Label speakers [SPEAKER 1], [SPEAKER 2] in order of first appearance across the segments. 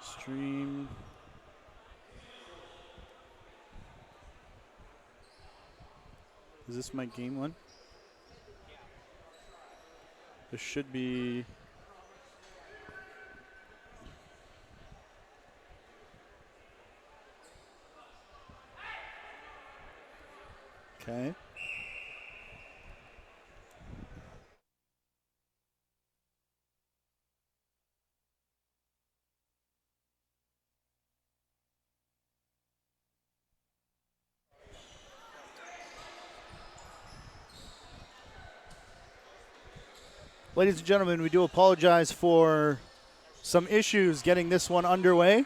[SPEAKER 1] Stream. Is this my game one? This should be. Okay. Ladies and gentlemen, we do apologize for some issues getting this one underway.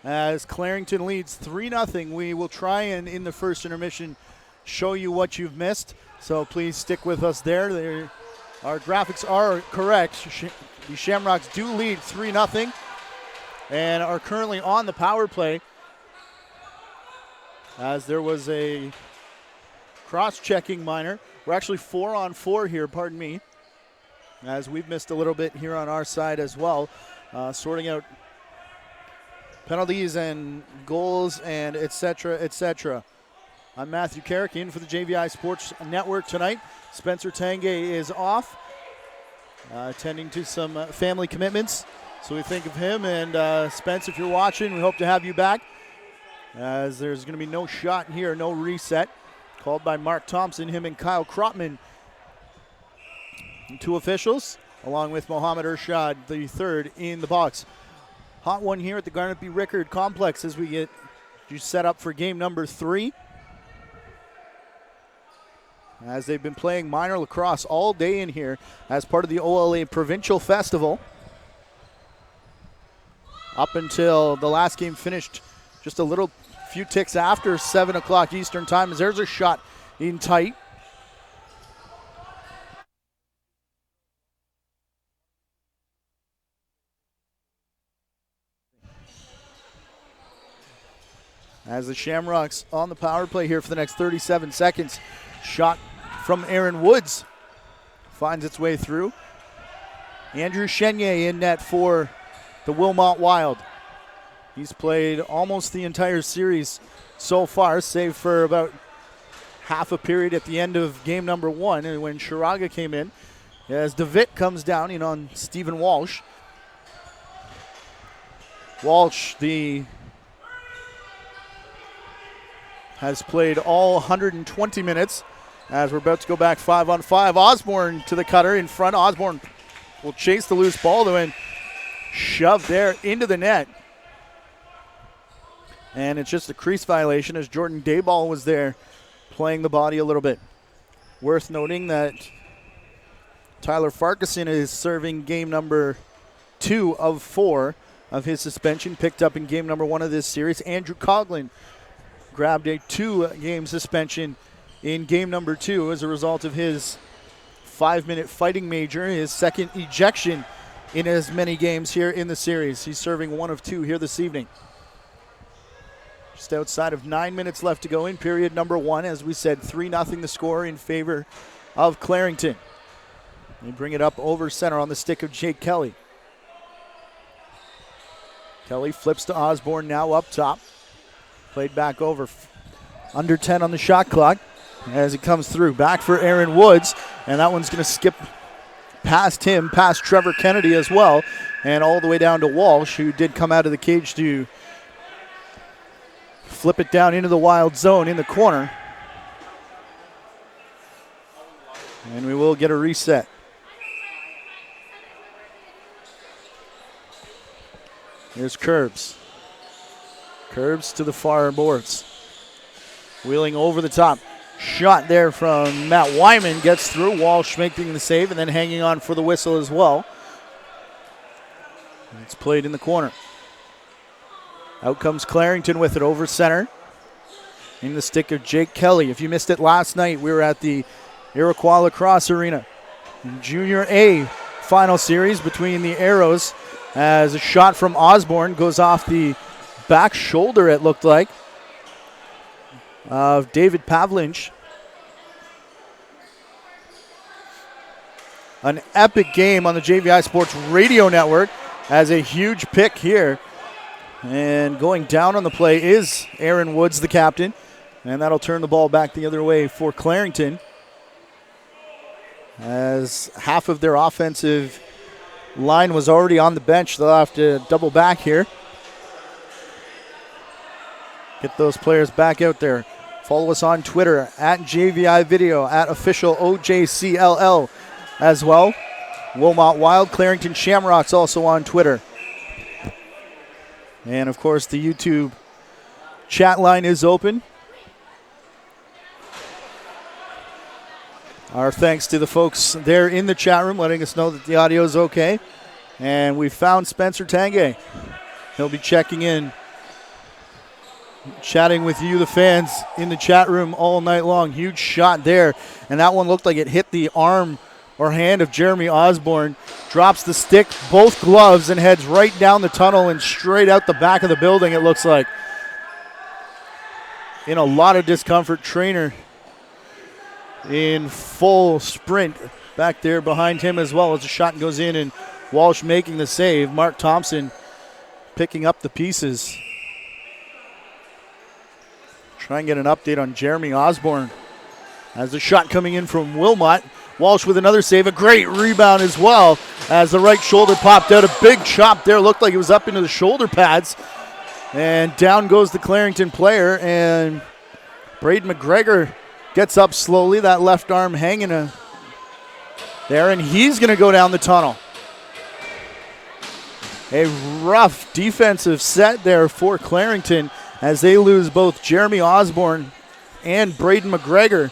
[SPEAKER 1] As Clarington leads 3-0, we will try and, in the first intermission, show you what you've missed. So please stick with us there. Our graphics are correct. The Shamrocks do lead 3-0 and are currently on the power play, as there was a cross-checking minor. We're actually 4-on-4 here, pardon me, as we've missed a little bit here on our side as well, sorting out penalties and goals and et cetera. I'm Matthew Carrick in for the JVI Sports Network tonight. Spencer Tange is off, attending to some family commitments. So we think of him. And Spence, if you're watching, we hope to have you back, as there's going to be no shot here, no reset. Called by Mark Thompson, him and Kyle Krotman. Two officials, along with Mohammed Ershad, the third in the box. Hot one here at the Garnet B. Rickard Complex as we get you set up for game number 3. As they've been playing minor lacrosse all day in here as part of the OLA Provincial Festival. Up until the last game finished just a few ticks after 7 o'clock Eastern time, as there's a shot in tight. As the Shamrocks on the power play here for the next 37 seconds. Shot from Aaron Woods finds its way through. Andrew Chenier in net for the Wilmot Wild. He's played almost the entire series so far, save for about half a period at the end of game number 1, and when Shiraga came in, as DeVitt comes down in on Stephen Walsh. Walsh, has played all 120 minutes, as we're about to go back 5-on-5. Osborne to the cutter in front. Osborne will chase the loose ball though and shove there into the net. And it's just a crease violation, as Jordan Dayball was there playing the body a little bit. Worth noting that Tyler Farquharson is serving game number 2 of 4 of his suspension, picked up in game number 1 of this series. Andrew Coughlin grabbed a 2-game suspension in game number 2 as a result of his 5-minute fighting major, his second ejection in as many games here in the series. He's serving 1 of 2 here this evening. Just outside of 9 minutes left to go in period number 1. As we said, 3-0 the score in favor of Clarington. They bring it up over center on the stick of Jake Kelly. Kelly flips to Osborne now up top. Played back over, under 10 on the shot clock as it comes through. Back for Aaron Woods, and that one's going to skip past him, past Trevor Kennedy as well, and all the way down to Walsh, who did come out of the cage to flip it down into the wild zone in the corner. And we will get a reset. Here's Curbs. Curbs to the far boards. Wheeling over the top. Shot there from Matt Wyman. Gets through. Walsh making the save and then hanging on for the whistle as well. It's played in the corner. Out comes Clarington with it over center. In the stick of Jake Kelly. If you missed it last night, we were at the Iroquois Lacrosse Arena. Junior A final series between the Arrows, as a shot from Osborne goes off the back shoulder, it looked like, of David Pavlinch. An epic game on the JVI Sports Radio Network, as a huge pick here And going down on the play is Aaron Woods, the captain. And that'll turn the ball back the other way for Clarington, as half of their offensive line was already on the bench. They'll have to double back here. Get those players back out there. Follow us on Twitter at JVI Video, at official OJCLL as well. Wilmot Wild, Clarington Shamrox also on Twitter. And of course the YouTube chat line is open. Our thanks to the folks there in the chat room letting us know that the audio is okay. And we found Spencer Tanguay. He'll be checking in, chatting with you, the fans, in the chat room all night long. Huge shot there. And that one looked like it hit the arm or hand of Jeremy Osborne. Drops the stick, both gloves, and heads right down the tunnel and straight out the back of the building, it looks like. In a lot of discomfort, Trainer in full sprint back there behind him as well as the shot goes in, and Walsh making the save. Mark Thompson picking up the pieces. Try and get an update on Jeremy Osborne as the shot coming in from Wilmot. Walsh with another save, a great rebound as well as the right shoulder popped out. A big chop there, looked like it was up into the shoulder pads, and down goes the Clarington player, and Braden McGregor gets up slowly, that left arm hanging there, and he's going to go down the tunnel. A rough defensive set there for Clarington as they lose both Jeremy Osborne and Braden McGregor,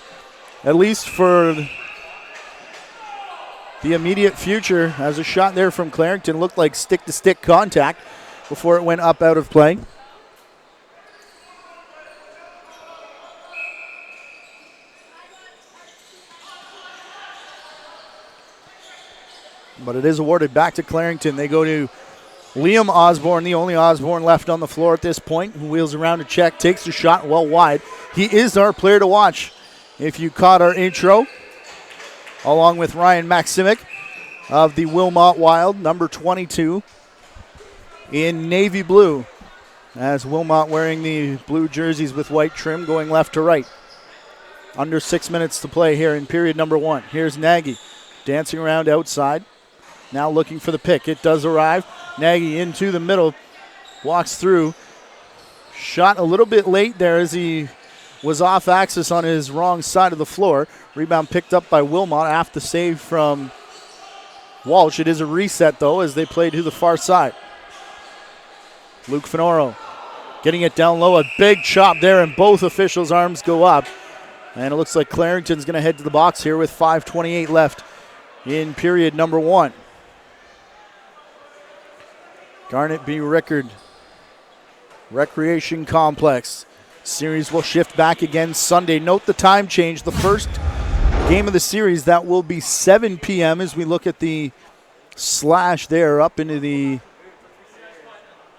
[SPEAKER 1] at least for the immediate future, as a shot there from Clarington looked like stick-to-stick contact before it went up out of play. But it is awarded back to Clarington. They go to Liam Osborne, the only Osborne left on the floor at this point, who wheels around to check, takes the shot well wide. He is our player to watch. If you caught our intro, along with Ryan Maximic of the Wilmot Wild, number 22 in navy blue, as Wilmot wearing the blue jerseys with white trim going left to right. Under 6 minutes to play here in period number 1. Here's Nagy dancing around outside. Now looking for the pick. It does arrive. Nagy into the middle. Walks through. Shot a little bit late there as he was off axis on his wrong side of the floor. Rebound picked up by Wilmot after the save from Walsh. It is a reset, though, as they play to the far side. Luke Finoro getting it down low. A big chop there, and both officials' arms go up. And it looks like Clarington's going to head to the box here with 5:28 left in period number 1. Garnet B. Rickard Recreation Complex. Series will shift back again Sunday. Note the time change. The first game of the series, that will be 7 p.m. as we look at the slash there up into the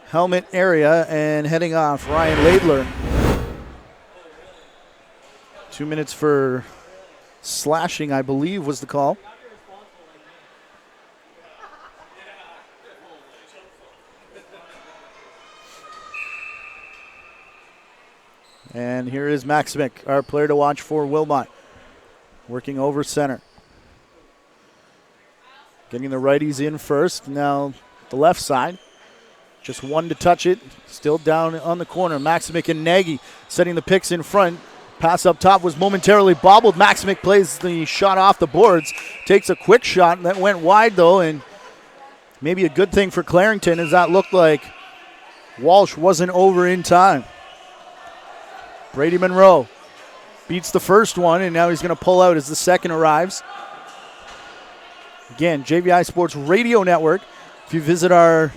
[SPEAKER 1] helmet area and heading off. Ryan Laidler. 2 minutes for slashing, I believe, was the call. And here is Maximic, our player to watch for Wilmot. Working over center. Getting the righties in first. Now the left side. Just one to touch it. Still down on the corner. Maximic and Nagy setting the picks in front. Pass up top was momentarily bobbled. Maximic plays the shot off the boards. Takes a quick shot that went wide, though, and maybe a good thing for Clarington, as that looked like Walsh wasn't over in time. Brady Monroe beats the first one, and now he's going to pull out as the second arrives. Again, JVI Sports Radio Network. If you visit our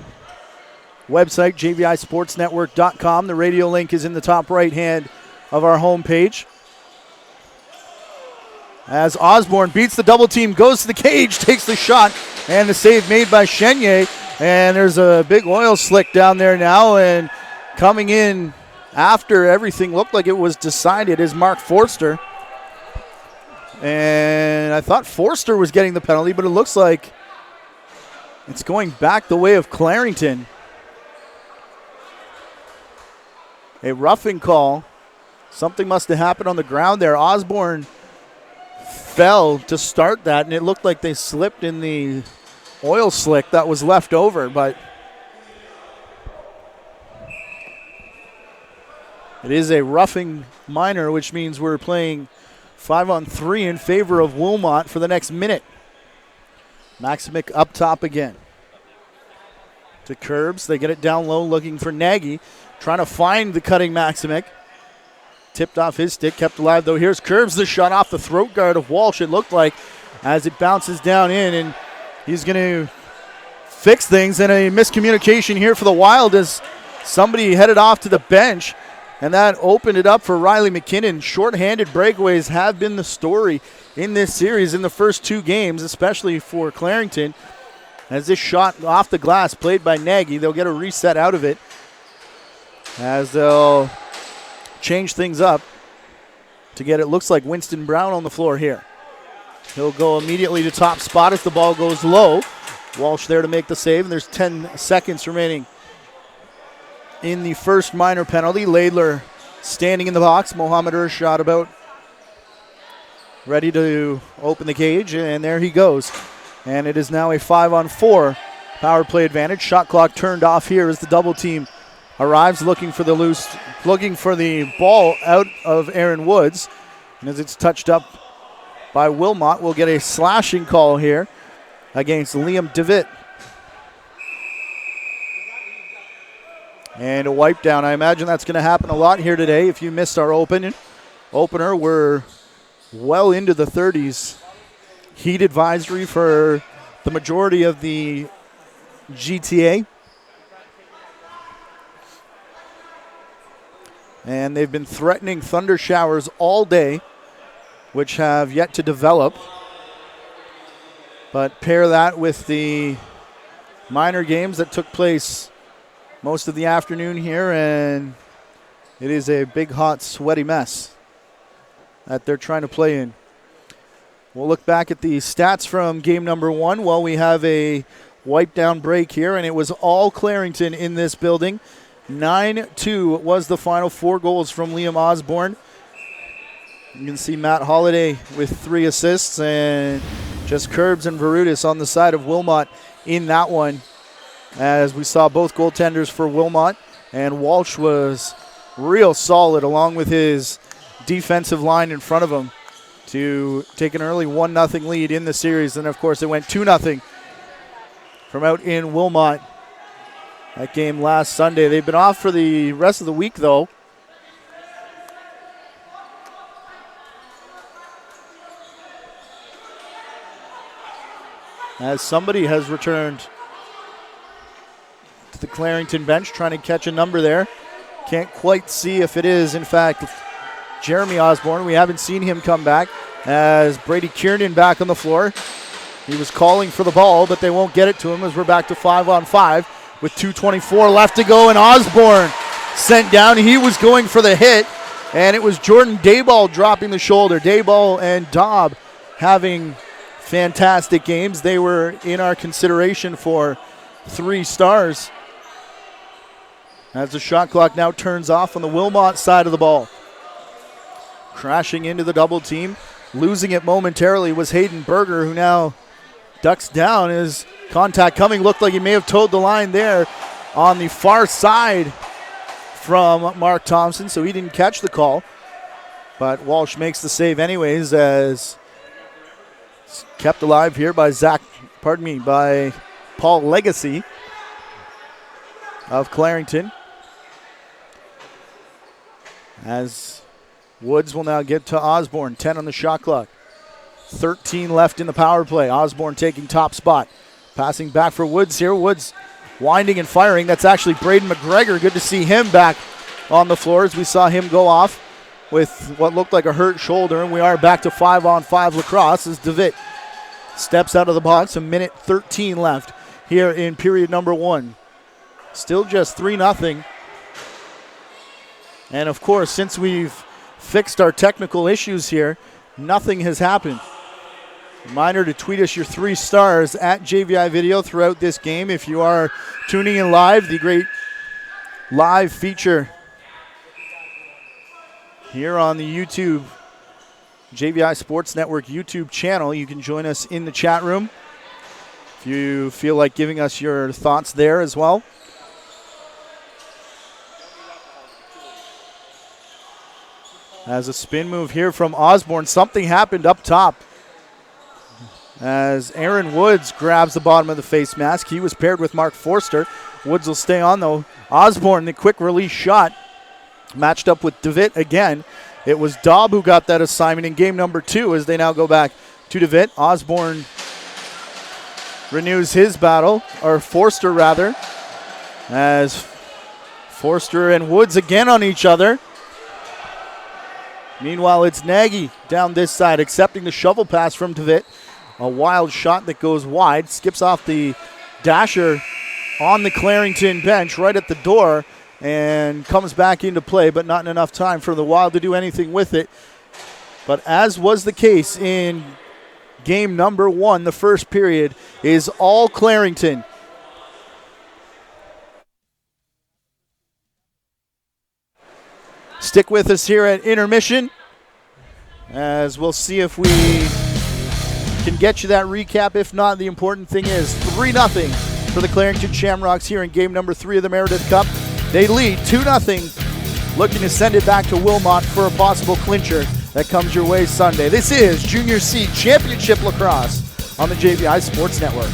[SPEAKER 1] website, jvisportsnetwork.com, the radio link is in the top right hand of our homepage. As Osborne beats the double team, goes to the cage, takes the shot, and the save made by Chenier. And there's a big oil slick down there now, and coming in after everything looked like it was decided is Mark Forster. And I thought Forster was getting the penalty, but it looks like it's going back the way of Clarington. a roughing call. Something must have happened on the ground there. Osborne fell to start that, and it looked like they slipped in the oil slick that was left over, but it is a roughing minor, which means we're playing 5-on-3 in favor of Wilmot for the next minute. Maximic up top again. To Curbs. They get it down low looking for Nagy. Trying to find the cutting Maximic. Tipped off his stick. Kept alive though. Here's Curbs. The shot off the throat guard of Walsh, it looked like, as it bounces down in. And he's going to fix things. And a miscommunication here for the Wild as somebody headed off to the bench. And that opened it up for Riley McKinnon. Short-handed breakaways have been the story in this series in the first two games, especially for Clarington. As this shot off the glass played by Nagy, they'll get a reset out of it as they'll change things up to get, it looks like, Winston Brown on the floor here. He'll go immediately to top spot as the ball goes low. Walsh there to make the save, and there's 10 seconds remaining in the first minor penalty. Laidler standing in the box. Mohamed Urshad about ready to open the cage, and there he goes. And it is now a 5-on-4 power play advantage. Shot clock turned off here as the double team arrives, looking for the ball out of Aaron Woods. And as it's touched up by Wilmot, we'll get a slashing call here against Liam DeWitt. And a wipe down. I imagine that's going to happen a lot here today. If you missed our opener, we're well into the 30s. Heat advisory for the majority of the GTA. And they've been threatening thunder showers all day, which have yet to develop. But pair that with the minor games that took place most of the afternoon here, and it is a big, hot, sweaty mess that they're trying to play in. We'll look back at the stats from game number one. Well, we have a wipe down break here, and it was all Clarington in this building. 9-2 was the final. 4 goals from Liam Osborne. You can see Matt Holliday with 3 assists, and just Curbs and Verutis on the side of Wilmot in that one, as we saw both goaltenders for Wilmot, and Walsh was real solid along with his defensive line in front of him to take an early 1-0 lead in the series. And, of course, it went 2-0 from out in Wilmot. That game last Sunday. They've been off for the rest of the week, though. As somebody has returned to the Clarington bench, trying to catch a number there. Can't quite see if it is, in fact, Jeremy Osborne. We haven't seen him come back. As Brady Kiernan back on the floor. He was calling for the ball, but they won't get it to him as we're back to 5-on-5 with 2:24 left to go. And Osborne sent down. He was going for the hit, and it was Jordan Dayball dropping the shoulder. Dayball and Dobb having fantastic games. They were in our consideration for 3 stars. As the shot clock now turns off on the Wilmot side of the ball. Crashing into the double team. Losing it momentarily was Hayden Berger, who now ducks down. His contact coming. Looked like he may have towed the line there on the far side from Mark Thompson, so he didn't catch the call. But Walsh makes the save anyways, as kept alive here by by Paul Legacy of Clarington. As Woods will now get to Osborne. 10 on the shot clock. 13 left in the power play. Osborne taking top spot. Passing back for Woods here. Woods winding and firing. That's actually Braden McGregor. Good to see him back on the floor as we saw him go off with what looked like a hurt shoulder. And we are back to 5-on-5 lacrosse as DeWitt steps out of the box. 1:13 left here in period number 1. Still just 3-0. And, of course, since we've fixed our technical issues here, nothing has happened. Reminder to tweet us your 3 stars at JVI Video throughout this game. If you are tuning in live, the great live feature here on the YouTube JVI Sports Network YouTube channel. You can join us in the chat room if you feel like giving us your thoughts there as well. As a spin move here from Osborne, something happened up top as Aaron Woods grabs the bottom of the face mask. He was paired with Mark Forster. Woods will stay on though. Osborne, the quick release shot, matched up with DeVitt again. It was Daub who got that assignment in game number 2 as they now go back to DeVitt. Osborne renews his battle, or Forster rather, as Forster and Woods again on each other. Meanwhile, it's Nagy down this side, accepting the shovel pass from DeVitt. A wild shot that goes wide, skips off the dasher on the Clarington bench right at the door and comes back into play, but not enough time for the Wild to do anything with it. But as was the case in game number 1, the first period is all Clarington. Stick with us here at intermission as we'll see if we can get you that recap. If not, the important thing is 3-0 for the Clarington Shamrocks here in game number 3 of the Meredith Cup. They lead 2-0, looking to send it back to Wilmot for a possible clincher that comes your way Sunday. This is Junior C Championship Lacrosse on the JVI Sports Network.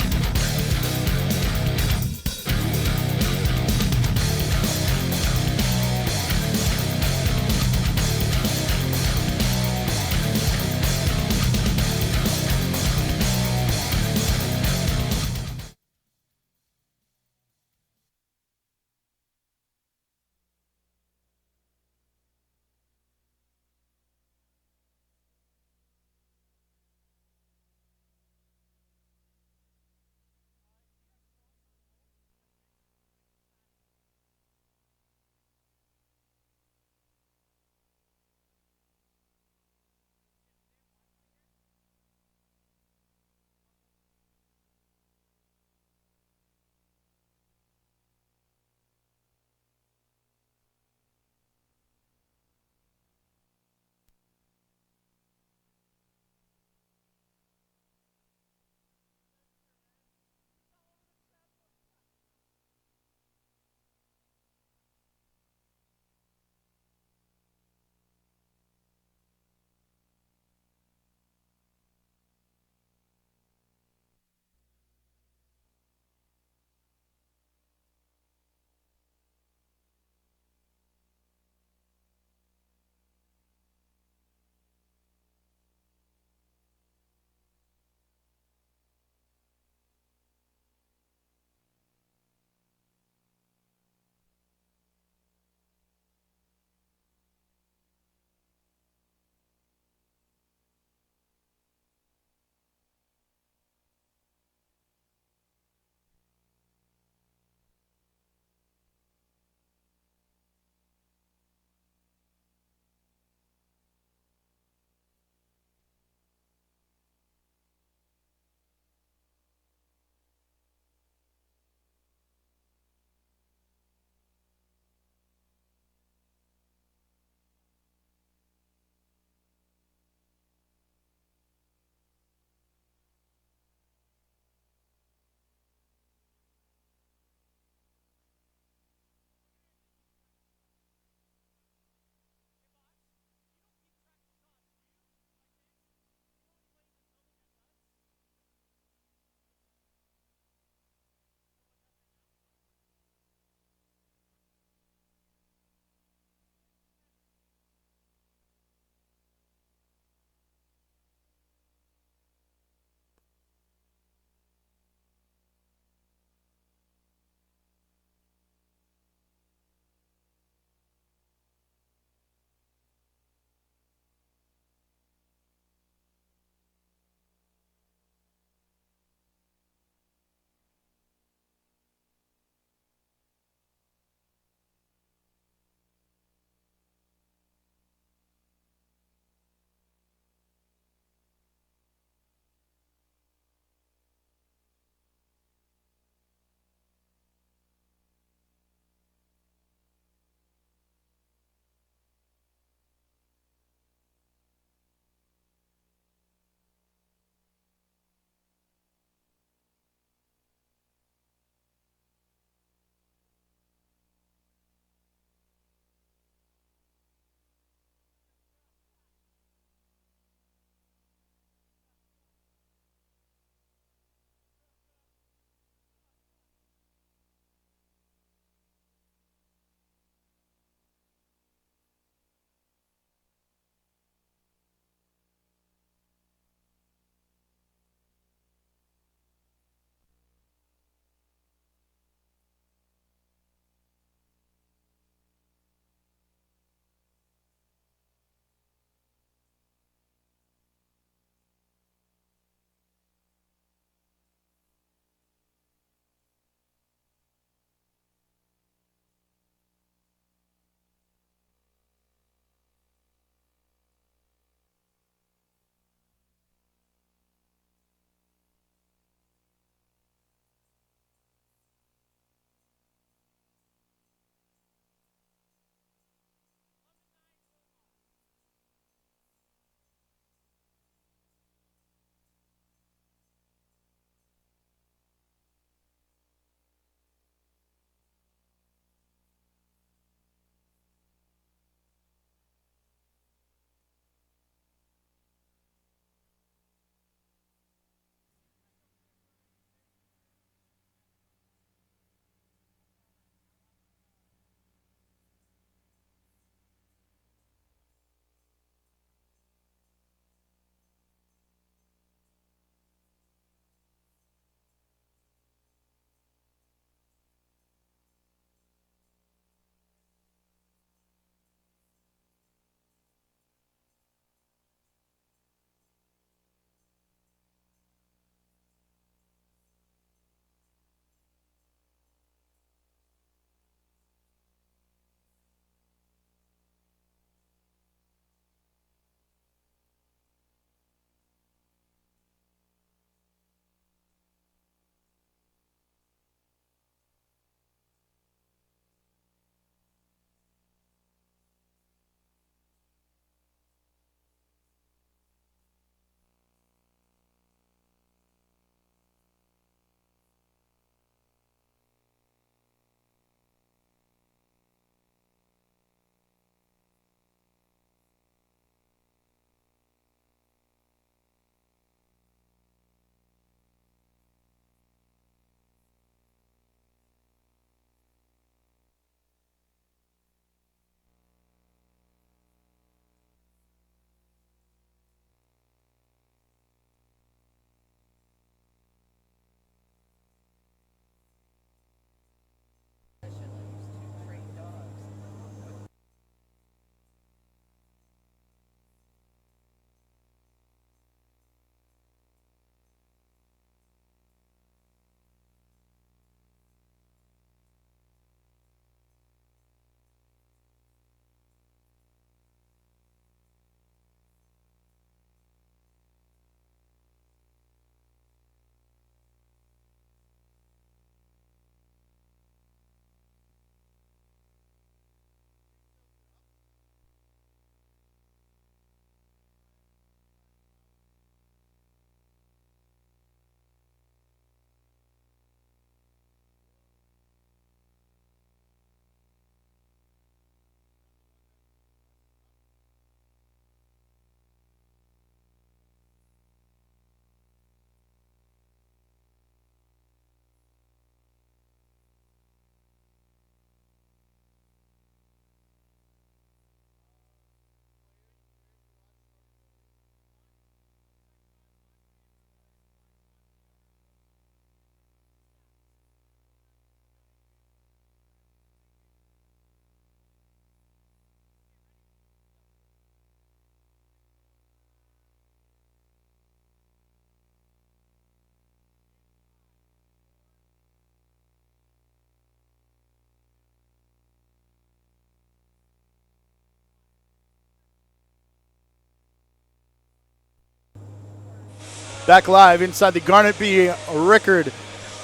[SPEAKER 1] Back live inside the Garnet B. Rickard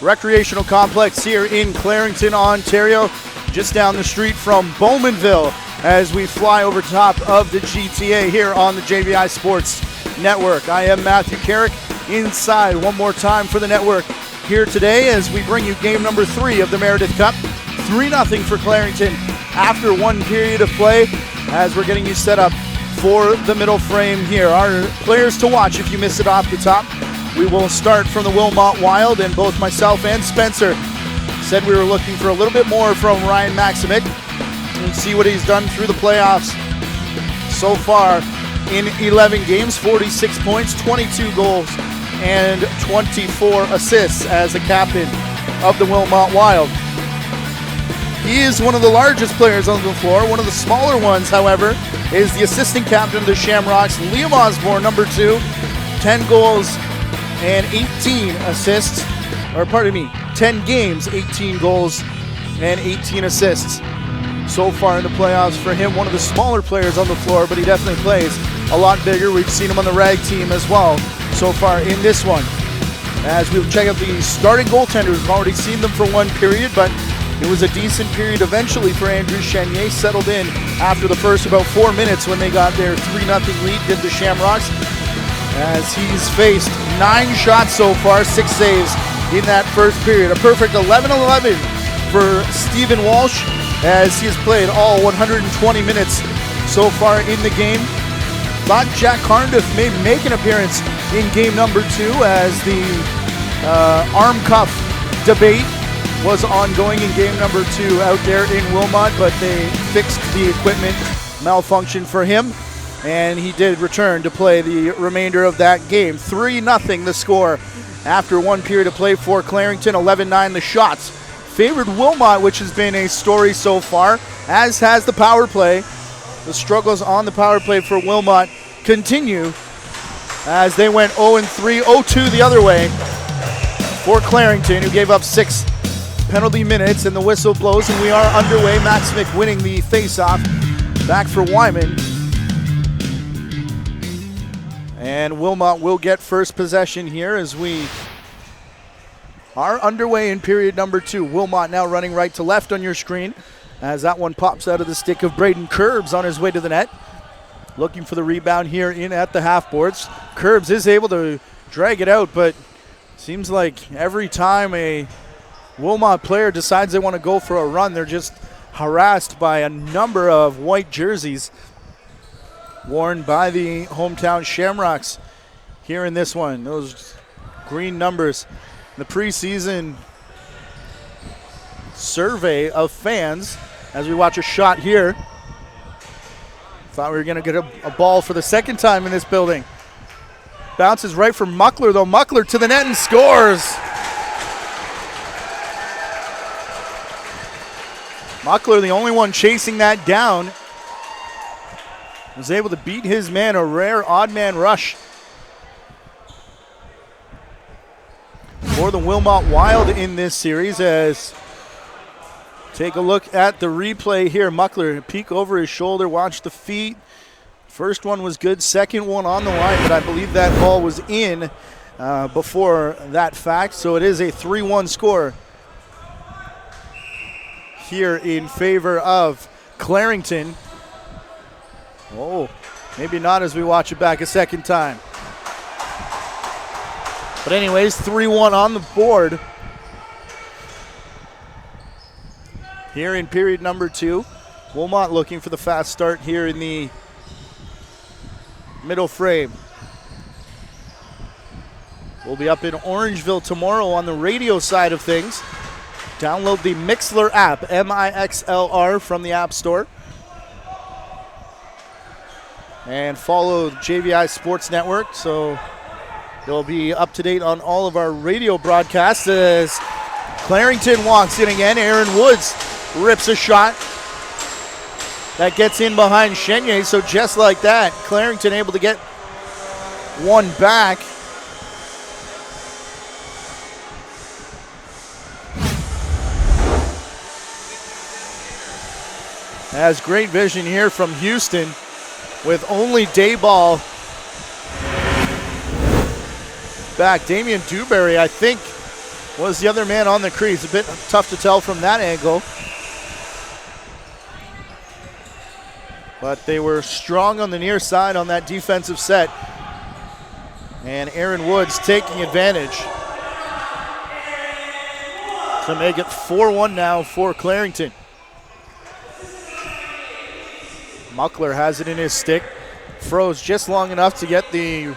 [SPEAKER 1] Recreational Complex here in Clarington, Ontario, just down the street from Bowmanville, as we fly over top of the GTA here on the JVI Sports Network. I am Matthew Carrick inside one more time for the network here today as we bring you game number 3 of the Meredith Cup. 3-0 for Clarington after one period of play, as we're getting you set up for the middle frame here. Our players to watch if you miss it off the top. We will start from the Wilmot Wild, and both myself and Spencer said we were looking for a little bit more from Ryan Maximic and see what he's done through the playoffs so far in 11 games, 46 points, 22 goals, and 24 assists as the captain of the Wilmot Wild. He is one of the largest players on the floor. One of the smaller ones, however, is the assistant captain of the Shamrocks, Liam Osborne, number 2, 10 goals and 18 assists, or pardon me, 10 games, 18 goals and 18 assists so far in the playoffs for him. One of the smaller players on the floor, but he definitely plays a lot bigger. We've seen him on the rag team as well so far in this one. As we check out the starting goaltenders, we've already seen them for one period, but it was a decent period eventually for Andrew Chenier. Settled in after the first about 4 minutes when they got their 3-0 lead, did the Shamrocks, as he's faced 9 shots so far, 6 saves in that first period. A perfect 11-11 for Stephen Walsh, as he has played all 120 minutes so far in the game. Thought Jack Carndiff may make an appearance in game number 2, as the arm cuff debate was ongoing in game number 2 out there in Wilmot, but they fixed the equipment malfunction for him, and he did return to play the remainder of that game. 3-0 the score after one period of play for Clarington. 11-9 the shots favored Wilmot, which has been a story so far, as has the power play. The struggles on the power play for Wilmot continue as they went 0-3, 0-2 the other way for Clarington, who gave up 6 penalty minutes, and the whistle blows and we are underway. Maximic winning the face-off back for Wyman, and Wilmot will get first possession here as we are underway in period number 2. Wilmot now running right to left on your screen, as that one pops out of the stick of Braden Curbs on his way to the net, looking for the rebound here in at the half boards. Curbs is able to drag it out, but seems like every time a Wilmot player decides they want to go for a run, they're just harassed by a number of white jerseys worn by the hometown Shamrocks here in this one. Those green numbers. The preseason survey of fans, as we watch a shot here. Thought we were going to get a ball for the second time in this building. Bounces right for Muckler, though. Muckler to the net and scores. Muckler, the only one chasing that down, was able to beat his man. A rare odd man rush for the Wilmot Wild in this series. As take a look at the replay here. Muckler, peek over his shoulder, watch the feet. First one was good, second one on the line, but I believe that ball was in before that fact. So it is a 3-1 score here in favor of Clarington. Oh, maybe not as we watch it back a second time. But anyways, 3-1 on the board here in period number 2. Wilmot looking for the fast start here in the middle frame. We'll be up in Orangeville tomorrow on the radio side of things. Download the Mixlr app, M-I-X-L-R, from the App Store. And follow JVI Sports Network, so you'll be up to date on all of our radio broadcasts. As Clarington walks in again, Aaron Woods rips a shot that gets in behind Chenier. So just like that, Clarington able to get one back. Has great vision here from Houston with only Dayball back. Damian Dewberry, I think, was the other man on the crease. A bit tough to tell from that angle. But they were strong on the near side on that defensive set. And Aaron Woods taking advantage to make it 4-1 now for Clarington. Muckler has it in his stick. Froze just long enough to get the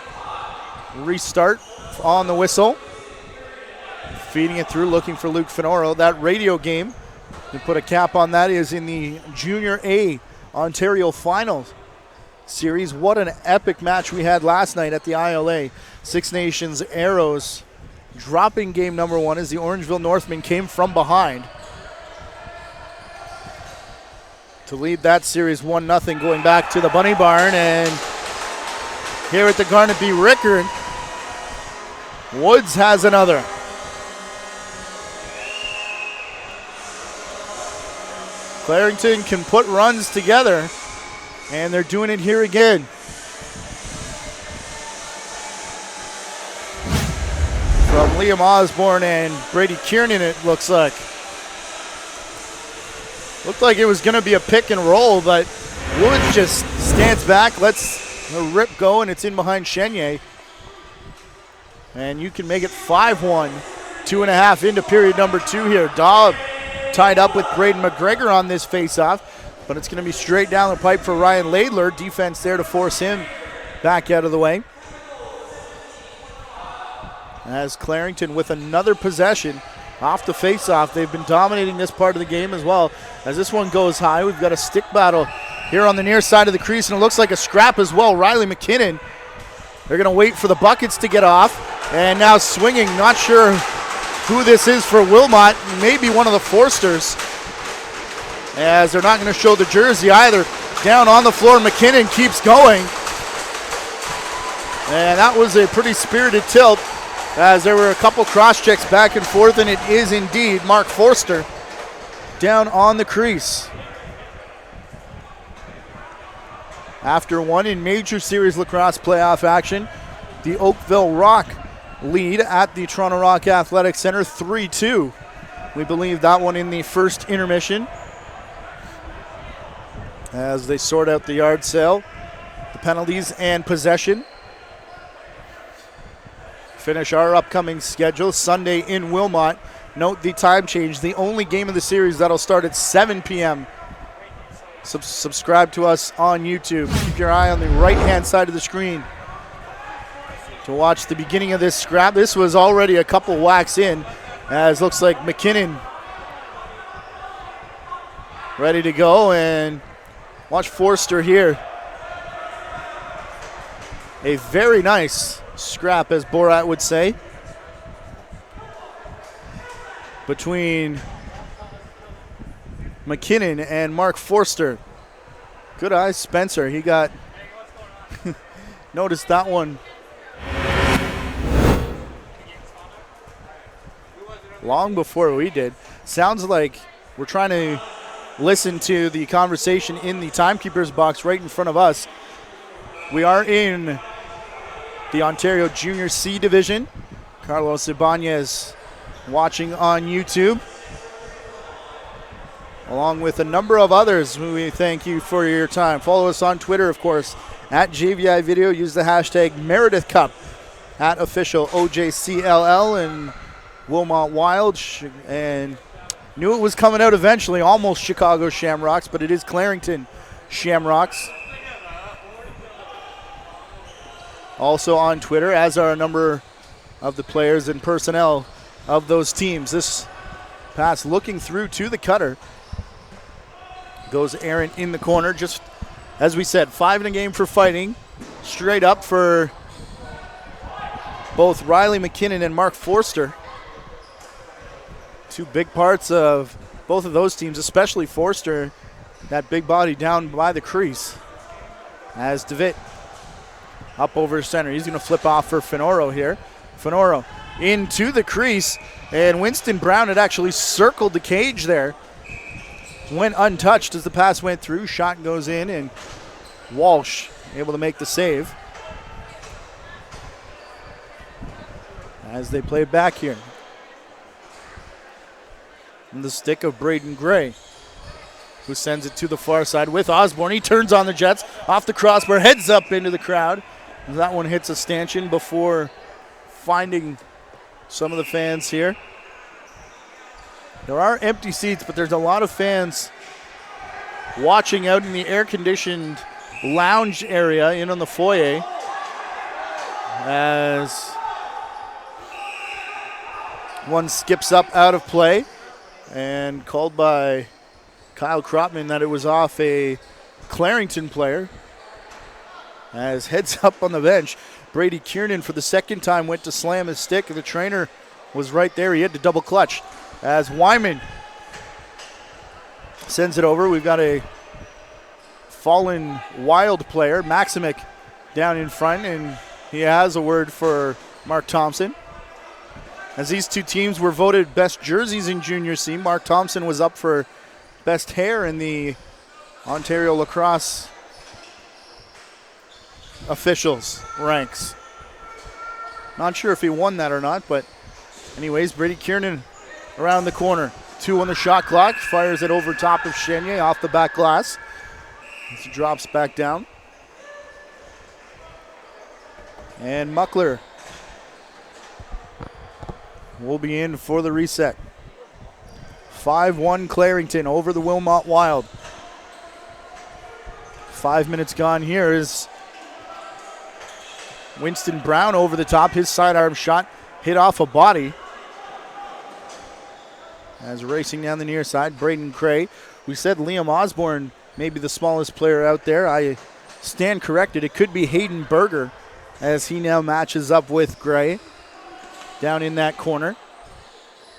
[SPEAKER 1] restart on the whistle. Feeding it through, looking for Luke Finoro. That radio game, to put a cap on that, is in the Junior A Ontario Finals series. What an epic match we had last night at the ILA. Six Nations Arrows dropping game number 1 as the Orangeville Northmen came from behind to lead that series 1-0, going back to the Bunny Barn. And here at the Garnet B. Rickard, Woods has another. Clarington can put runs together, and they're doing it here again. From Liam Osborne and Brady Kiernan, it looks like. Looked like it was going to be a pick and roll, but Woods just stands back, lets the rip go, and it's in behind Chenier. And you can make it 5-1, 2.5 into period number 2 here. Daub tied up with Braden McGregor on this faceoff, but it's going to be straight down the pipe for Ryan Laidler. Defense there to force him back out of the way. As Clarington with another possession off the faceoff. They've been dominating this part of the game as well. As this one goes high, we've got a stick battle here on the near side of the crease, and it looks like a scrap as well. Riley McKinnon, they're going to wait for the buckets to get off, and now swinging. Not sure who this is for Wilmot, maybe one of the Forsters, as they're not going to show the jersey either. Down on the floor, McKinnon keeps going, and that was a pretty spirited tilt, as there were a couple cross checks back and forth, and it is indeed Mark Forster down on the crease. After one in Major Series Lacrosse playoff action, the Oakville Rock lead at the Toronto Rock Athletic Center 3-2. We believe that one in the first intermission, as they sort out the yard sale, the penalties and possession. Finish our upcoming schedule Sunday in Wilmot. Note the time change, the only game of the series that'll start at 7 p.m. Subscribe to us on YouTube. Keep your eye on the right-hand side of the screen to watch the beginning of this scrap. This was already a couple whacks in, as looks like McKinnon ready to go, and watch Forster here. A very nice scrap, as Borat would say, between McKinnon and Mark Forster. Good eyes, Spencer. He got noticed that one long before we did. Sounds like we're trying to listen to the conversation in the timekeeper's box right in front of us. We are in the Ontario Junior C Division. Carlos Ibanez watching on YouTube, along with a number of others who we thank you for your time. Follow us on Twitter, of course, at JVI Video. Use the hashtag Meredith Cup, at official OJCLL and Wilmot Wild. And knew it was coming out eventually, almost Chicago Shamrocks, but it is Clarington Shamrocks. Also on Twitter, as are a number of the players and personnel of those teams. This pass looking through to the cutter. Goes Aaron in the corner. Just as we said, 5 in a game for fighting. Straight up for both Riley McKinnon and Mark Forster. Two big parts of both of those teams, especially Forster, that big body down by the crease. As DeWitt up over center. He's going to flip off for Finoro here. Finoro into the crease, and Winston Brown had actually circled the cage there. Went untouched as the pass went through. Shot goes in, and Walsh able to make the save. as they play back here. And the stick of Braden Gray, who sends it to the far side with Osborne. He turns on the Jets, off the crossbar, heads up into the crowd. That one hits a stanchion before finding some of the fans here. There are empty seats, but there's a lot of fans watching out in the air-conditioned lounge area in on the foyer as one skips up out of play and called by Kyle Kropman that it was off a Clarington player. As heads up on the bench, Brady Kiernan for the second time went to slam his stick. The trainer was right there. He had to double clutch. As Wyman sends it over, we've got a fallen Wild player, Maximic, down in front, and he has a word for Mark Thompson. As these two teams were voted best jerseys in Junior C, Mark Thompson was up for best hair in the Ontario Lacrosse officials ranks. Not sure if he won that or not, but anyways, Brady Kiernan around the corner. 2 on the shot clock, fires it over top of Chenier off the back glass. He drops back down. And Muckler will be in for the reset. 5-1 Clarington over the Wilmot Wild. 5 minutes gone here is Winston Brown over the top. His sidearm shot hit off a body. As racing down the near side, Braden Gray. We said Liam Osborne may be the smallest player out there. I stand corrected. It could be Hayden Berger as he now matches up with Gray down in that corner.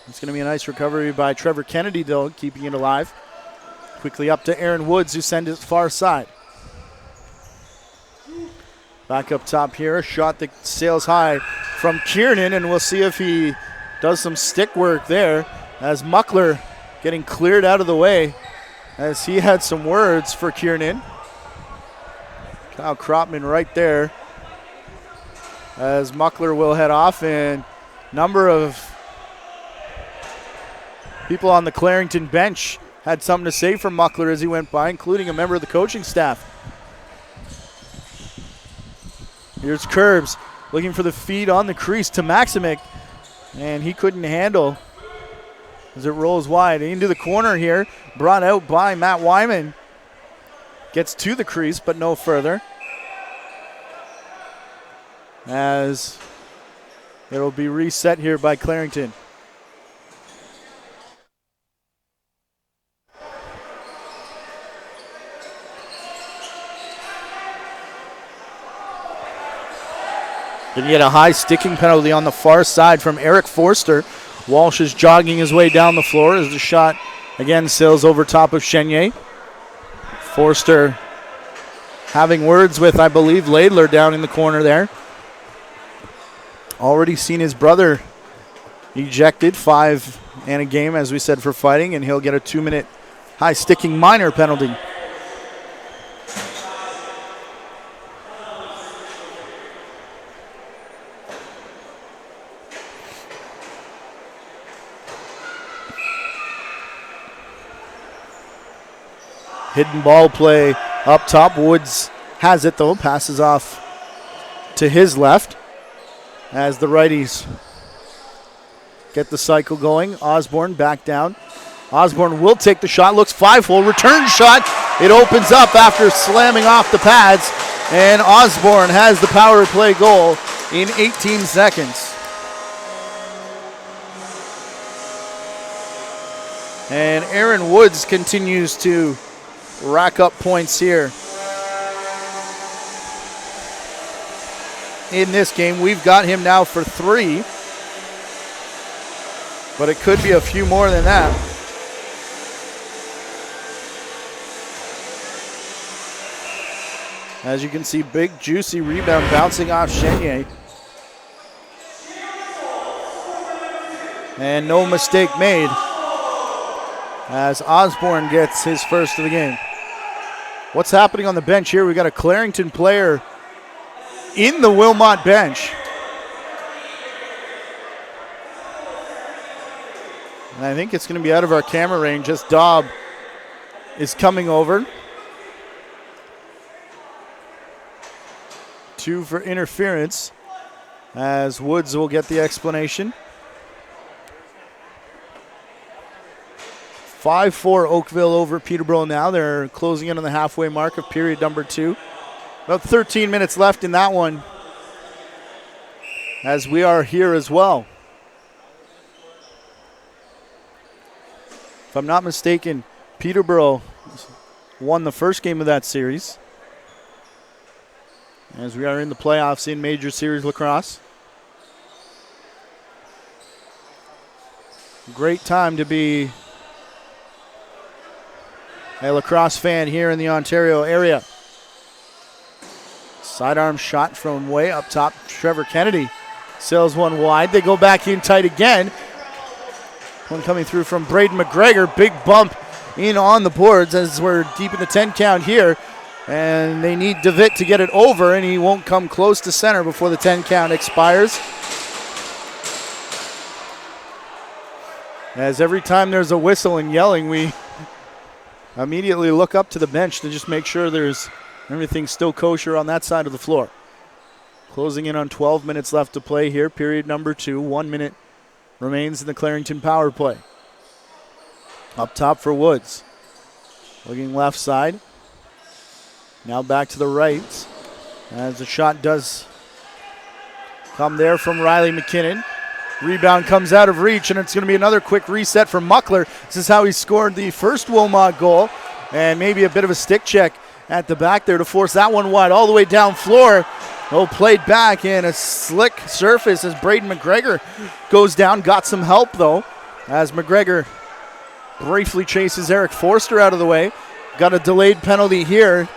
[SPEAKER 1] It's going to be a nice recovery by Trevor Kennedy, though, keeping it alive. Quickly up to Aaron Woods, who sends it far side. Back up top here, a shot that sails high from Kiernan, and we'll see if he does some stick work there as Muckler getting cleared out of the way as he had some words for Kiernan. Kyle Kropman right there as Muckler will head off, and number of people on the Clarington bench had something to say for Muckler as he went by, including a member of the coaching staff. Here's Curbs looking for the feed on the crease to Maximic, and he couldn't handle as it rolls wide into the corner here, brought out by Matt Wyman. Gets to the crease, but no further. As it'll be reset here by Clarington. Then you get a high sticking penalty on the far side from Eric Forster. Walsh is jogging his way down the floor as the shot again sails over top of Chenier. Forster having words with, I believe, Laidler down in the corner there. Already seen his brother ejected, 5 and a game, as we said, for fighting, and he'll get a 2-minute high sticking minor penalty. Hidden ball play up top. Woods has it, though. Passes off to his left as the righties get the cycle going. Osborne back down. Osborne will take the shot. Looks 5-hole. Return shot. It opens up after slamming off the pads. And Osborne has the power play goal in 18 seconds. And Aaron Woods continues to rack up points here in this game. We've got him now for 3, but it could be a few more than that. As you can see, big juicy rebound bouncing off Chenier. And no mistake made as Osborne gets his first of the game. What's happening on the bench here? We got a Clarington player in the Wilmot bench. And I think it's going to be out of our camera range as Daub is coming over. 2 for interference as Woods will get the explanation. 5-4 Oakville over Peterborough now. They're closing in on the halfway mark of period number 2. About 13 minutes left in that one as we are here as well. If I'm not mistaken, Peterborough won the first game of that series, as we are in the playoffs in Major Series Lacrosse. Great time to be a lacrosse fan here in the Ontario area. Sidearm shot from way up top. Trevor Kennedy sails one wide. They go back in tight again. One coming through from Braden McGregor. Big bump in on the boards as we're deep in the 10 count here. And they need DeVitt to get it over, and he won't come close to center before the 10 count expires. As every time there's a whistle and yelling, we immediately look up to the bench to just make sure there's everything still kosher on that side of the floor. Closing in on 12 minutes left to play here, period number 2. 1 minute remains in the Clarington power play. Up top for Woods. Looking left side. Now back to the right. As the shot does come there from Riley McKinnon. Rebound comes out of reach, and it's going to be another quick reset for Muckler. This is how he scored the first Wilmot goal. And maybe a bit of a stick check at the back there to force that one wide all the way down floor. Oh, played back in a slick surface as Braden McGregor goes down. Got some help, though, as McGregor briefly chases Eric Forster out of the way. Got a delayed penalty here,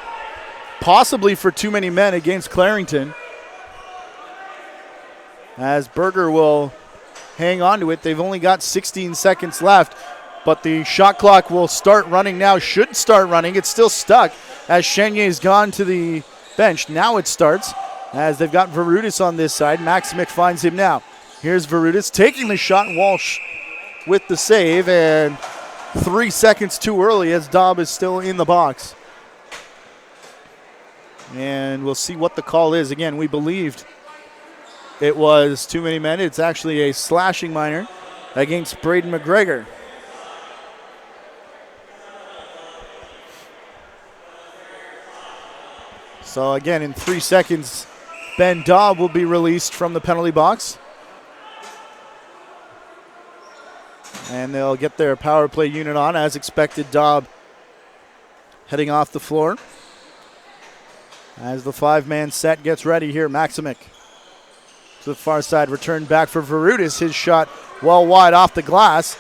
[SPEAKER 1] possibly for too many men against Clarington, as Berger will hang on to it. They've only got 16 seconds left, but the shot clock will start running now. Should start running. It's still stuck as Chenier's gone to the bench. Now it starts as they've got Varutis on this side. Maximic finds him now. Here's Varutis taking the shot. Walsh with the save, and 3 seconds too early as Daub is still in the box. And we'll see what the call is. Again, we believed it was too many men. It's actually a slashing minor against Braden McGregor. So again, in 3 seconds, Ben Daub will be released from the penalty box. And they'll get their power play unit on. As expected, Daub heading off the floor. As the 5-man set gets ready here, Maximic to the far side, return back for Varutis. His shot well wide off the glass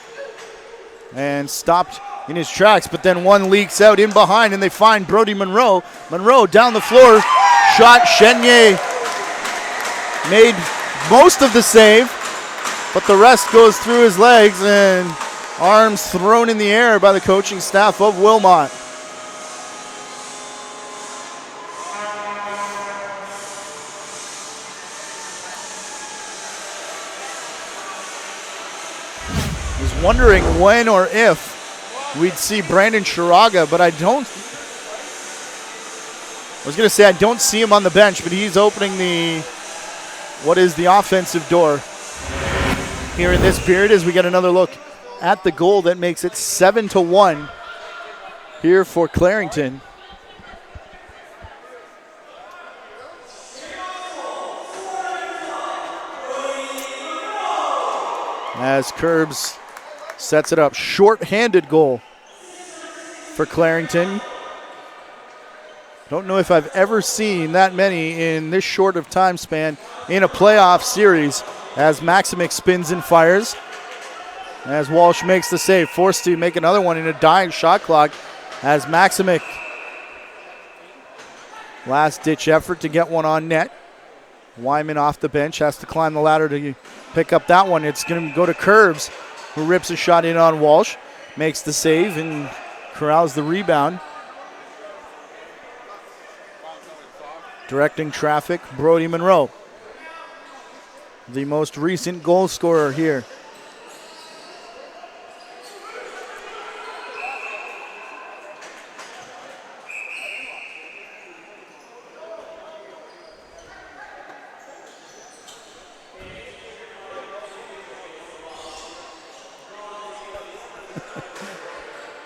[SPEAKER 1] and stopped in his tracks, but then one leaks out in behind, and they find Brody Monroe. Monroe down the floor, shot. Chenier made most of the save, but the rest goes through his legs, and arms thrown in the air by the coaching staff of Wilmot. Wondering when or if we'd see Brandon Shiraga, but I don't see him on the bench, but he's opening the offensive door here in this period as we get another look at the goal that makes it 7-1 here for Clarington. As Curbs sets it up. Short-handed goal for Clarington. Don't know if I've ever seen that many in this short of time span in a playoff series as Maximic spins and fires. As Walsh makes the save. Forced to make another one in a dying shot clock as Maximic, last-ditch effort to get one on net. Wyman off the bench, has to climb the ladder to pick up that one. It's going to go to Curbs, who rips a shot in on Walsh, makes the save, and corrals the rebound. Directing traffic, Brody Monroe, the most recent goal scorer here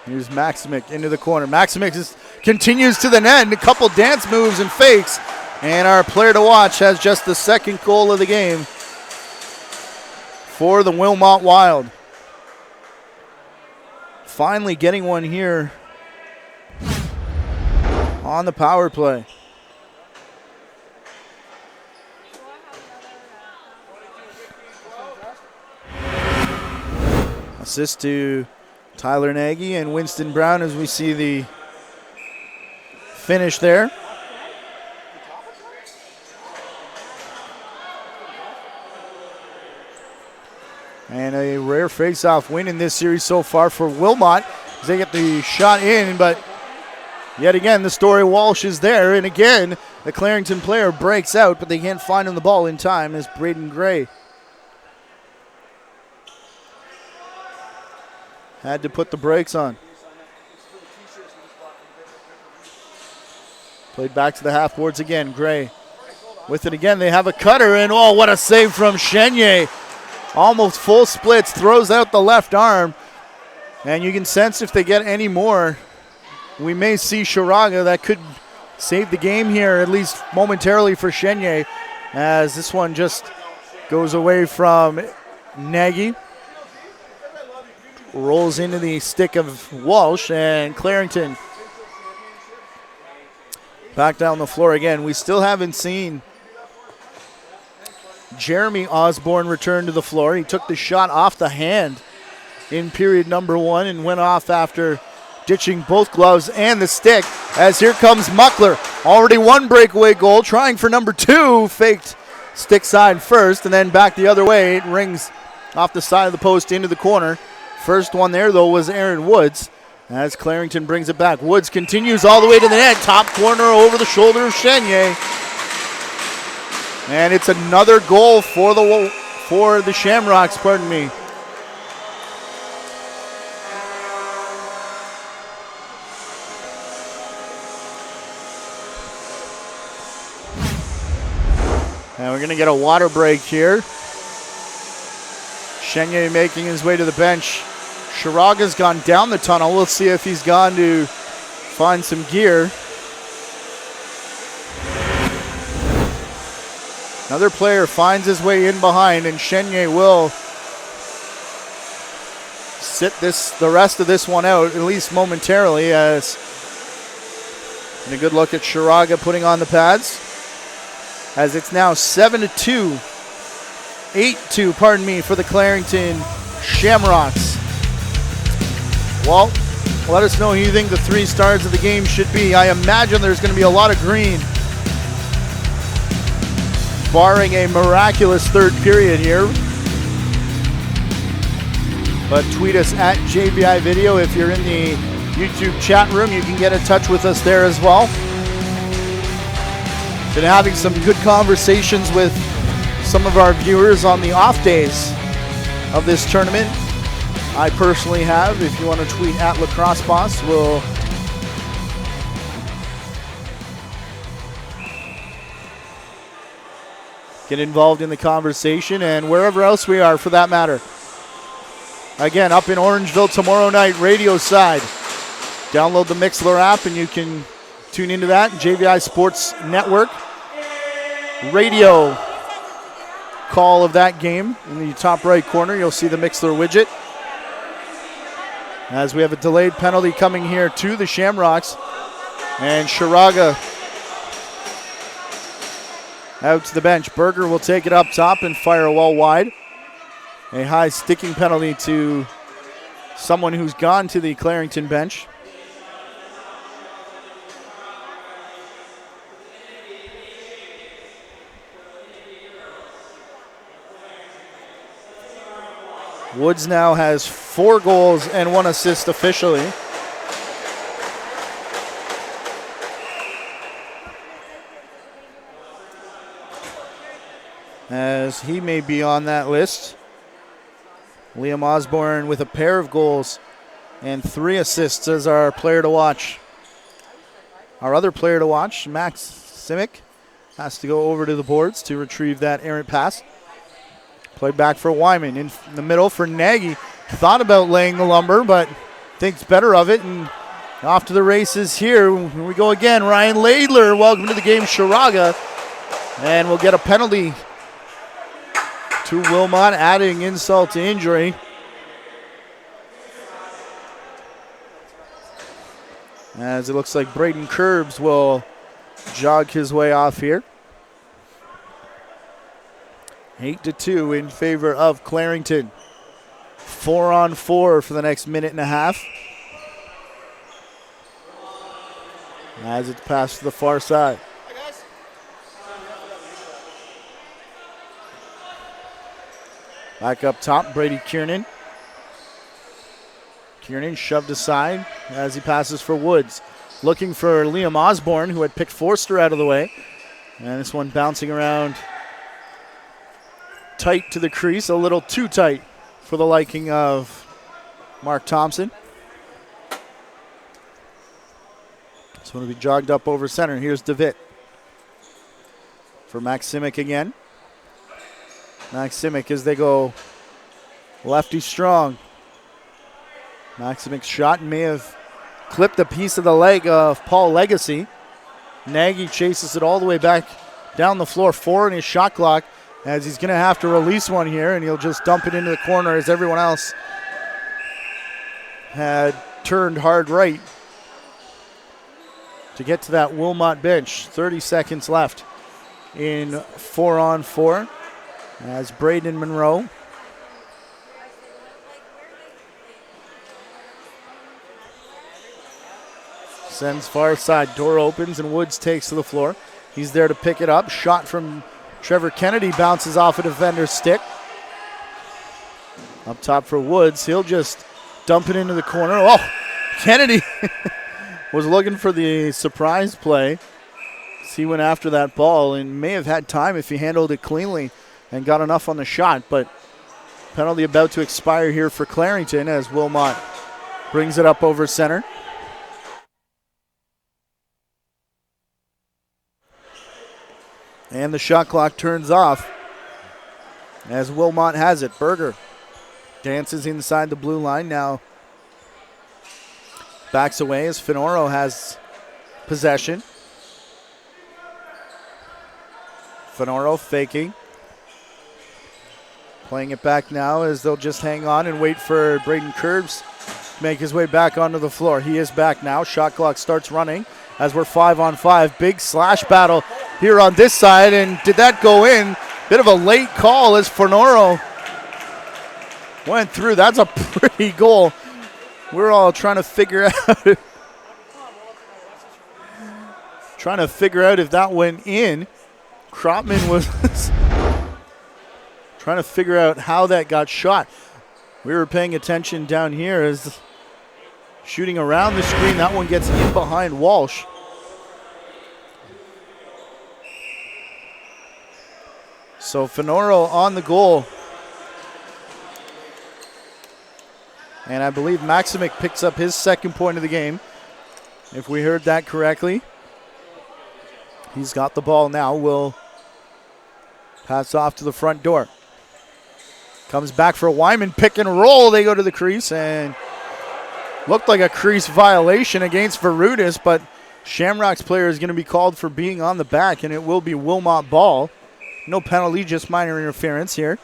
[SPEAKER 1] Here's Maximic into the corner. Maximic continues to the net. A couple dance moves and fakes. And our player to watch has just the second goal of the game for the Wilmot Wild. Finally getting one here on the power play. Assist to Tyler Nagy and Winston Brown as we see the finish there. And a rare face-off win in this series so far for Wilmot as they get the shot in, but yet again the Story Walsh is there, and again the Clarington player breaks out, but they can't find him the ball in time as Braden Gray had to put the brakes on. Played back to the half boards again. Gray with it again. They have a cutter, and oh, what a save from Chenier. Almost full splits, throws out the left arm. And you can sense if they get any more, we may see Sharaga that could save the game here, at least momentarily for Chenier, as this one just goes away from Nagy. Rolls into the stick of Walsh, and Clarington back down the floor again. We still haven't seen Jeremy Osborne return to the floor. He took the shot off the hand in period number 1 and went off after ditching both gloves and the stick, as here comes Muckler. Already one breakaway goal, trying for number 2. Faked stick side first and then back the other way. It rings off the side of the post into the corner. First one there, though, was Aaron Woods as Clarington brings it back. Woods continues all the way to the net. Top corner over the shoulder of Chenier. And it's another goal for the Shamrocks, pardon me. And we're going to get a water break here. Chenier making his way to the bench. Sharaga's gone down the tunnel. We'll see if he's gone to find some gear. Another player finds his way in behind, and Chenier will sit the rest of this one out, at least momentarily, as and a good look at Sharaga putting on the pads. As it's now 7-2, 8-2, pardon me, for the Clarington Shamrocks. Well, let us know who you think the 3 stars of the game should be. I imagine there's going to be a lot of green, barring a miraculous third period here. But tweet us at JBI Video. If you're in the YouTube chat room, you can get in touch with us there as well. Been having some good conversations with some of our viewers on the off days of this tournament. I personally have. If you want to tweet at Lacrosse Boss, we'll get involved in the conversation, and wherever else we are for that matter. Again, up in Orangeville tomorrow night, radio side. Download the Mixlr app and you can tune into that. JVI Sports Network radio call of that game. In the top right corner, you'll see the Mixlr widget. As we have a delayed penalty coming here to the Shamrocks. And Sharaga out to the bench. Berger will take it up top and fire well wide. A high sticking penalty to someone who's gone to the Clarington bench. Woods now has 4 goals and 1 assist officially. As he may be on that list. Liam Osborne with a pair of goals and 3 assists as our player to watch. Our other player to watch, Max Simic, has to go over to the boards to retrieve that errant pass. Played back for Wyman in the middle for Nagy. Thought about laying the lumber, but thinks better of it, and off to the races here. Here we go again. Ryan Laidler, welcome to the game, Sharaga. And we'll get a penalty to Wilmot, adding insult to injury. As it looks like Braden Curbs will jog his way off here. 8-2 in favor of Clarington. 4-on-4 for the next minute and a half. As it's passed to the far side. Back up top, Brady Kiernan. Kiernan shoved aside as he passes for Woods. Looking for Liam Osborne, who had picked Forster out of the way. And this one bouncing around tight to the crease, a little too tight for the liking of Mark Thompson. This one will be jogged up over center. Here's DeVitt for Maximic again. Maximic as they go lefty strong. Maximic's shot may have clipped a piece of the leg of Paul Legacy. Nagy chases it all the way back down the floor. 4 in his shot clock as he's going to have to release one here, and he'll just dump it into the corner as everyone else had turned hard right to get to that Wilmot bench. 30 seconds left in 4-on-4 as Braden Monroe sends far side. Door opens and Woods takes to the floor. He's there to pick it up. Shot from Trevor Kennedy bounces off a defender's stick. Up top for Woods. He'll just dump it into the corner. Oh, Kennedy was looking for the surprise play. He went after that ball and may have had time if he handled it cleanly and got enough on the shot. But penalty about to expire here for Clarington as Wilmot brings it up over center. And the shot clock turns off as Wilmot has it. Berger dances inside the blue line now. Backs away as Finoro has possession. Finoro faking. Playing it back now as they'll just hang on and wait for Braden Curbs to make his way back onto the floor. He is back now. Shot clock starts running as we're 5-on-5. Big slash battle here on this side, and did that go in? Bit of a late call as Finoro went through. That's a pretty goal. We're all trying to figure out if that went in. Kropman was trying to figure out how that got shot. We were paying attention down here as shooting around the screen. That one gets in behind Walsh. So Finoro on the goal. And I believe Maximic picks up his second point of the game, if we heard that correctly. He's got the ball now. Will pass off to the front door. Comes back for Wyman. Pick and roll. They go to the crease and looked like a crease violation against Varutis, but Shamrock's player is going to be called for being on the back, and it will be Wilmot ball. No penalty, just minor interference here.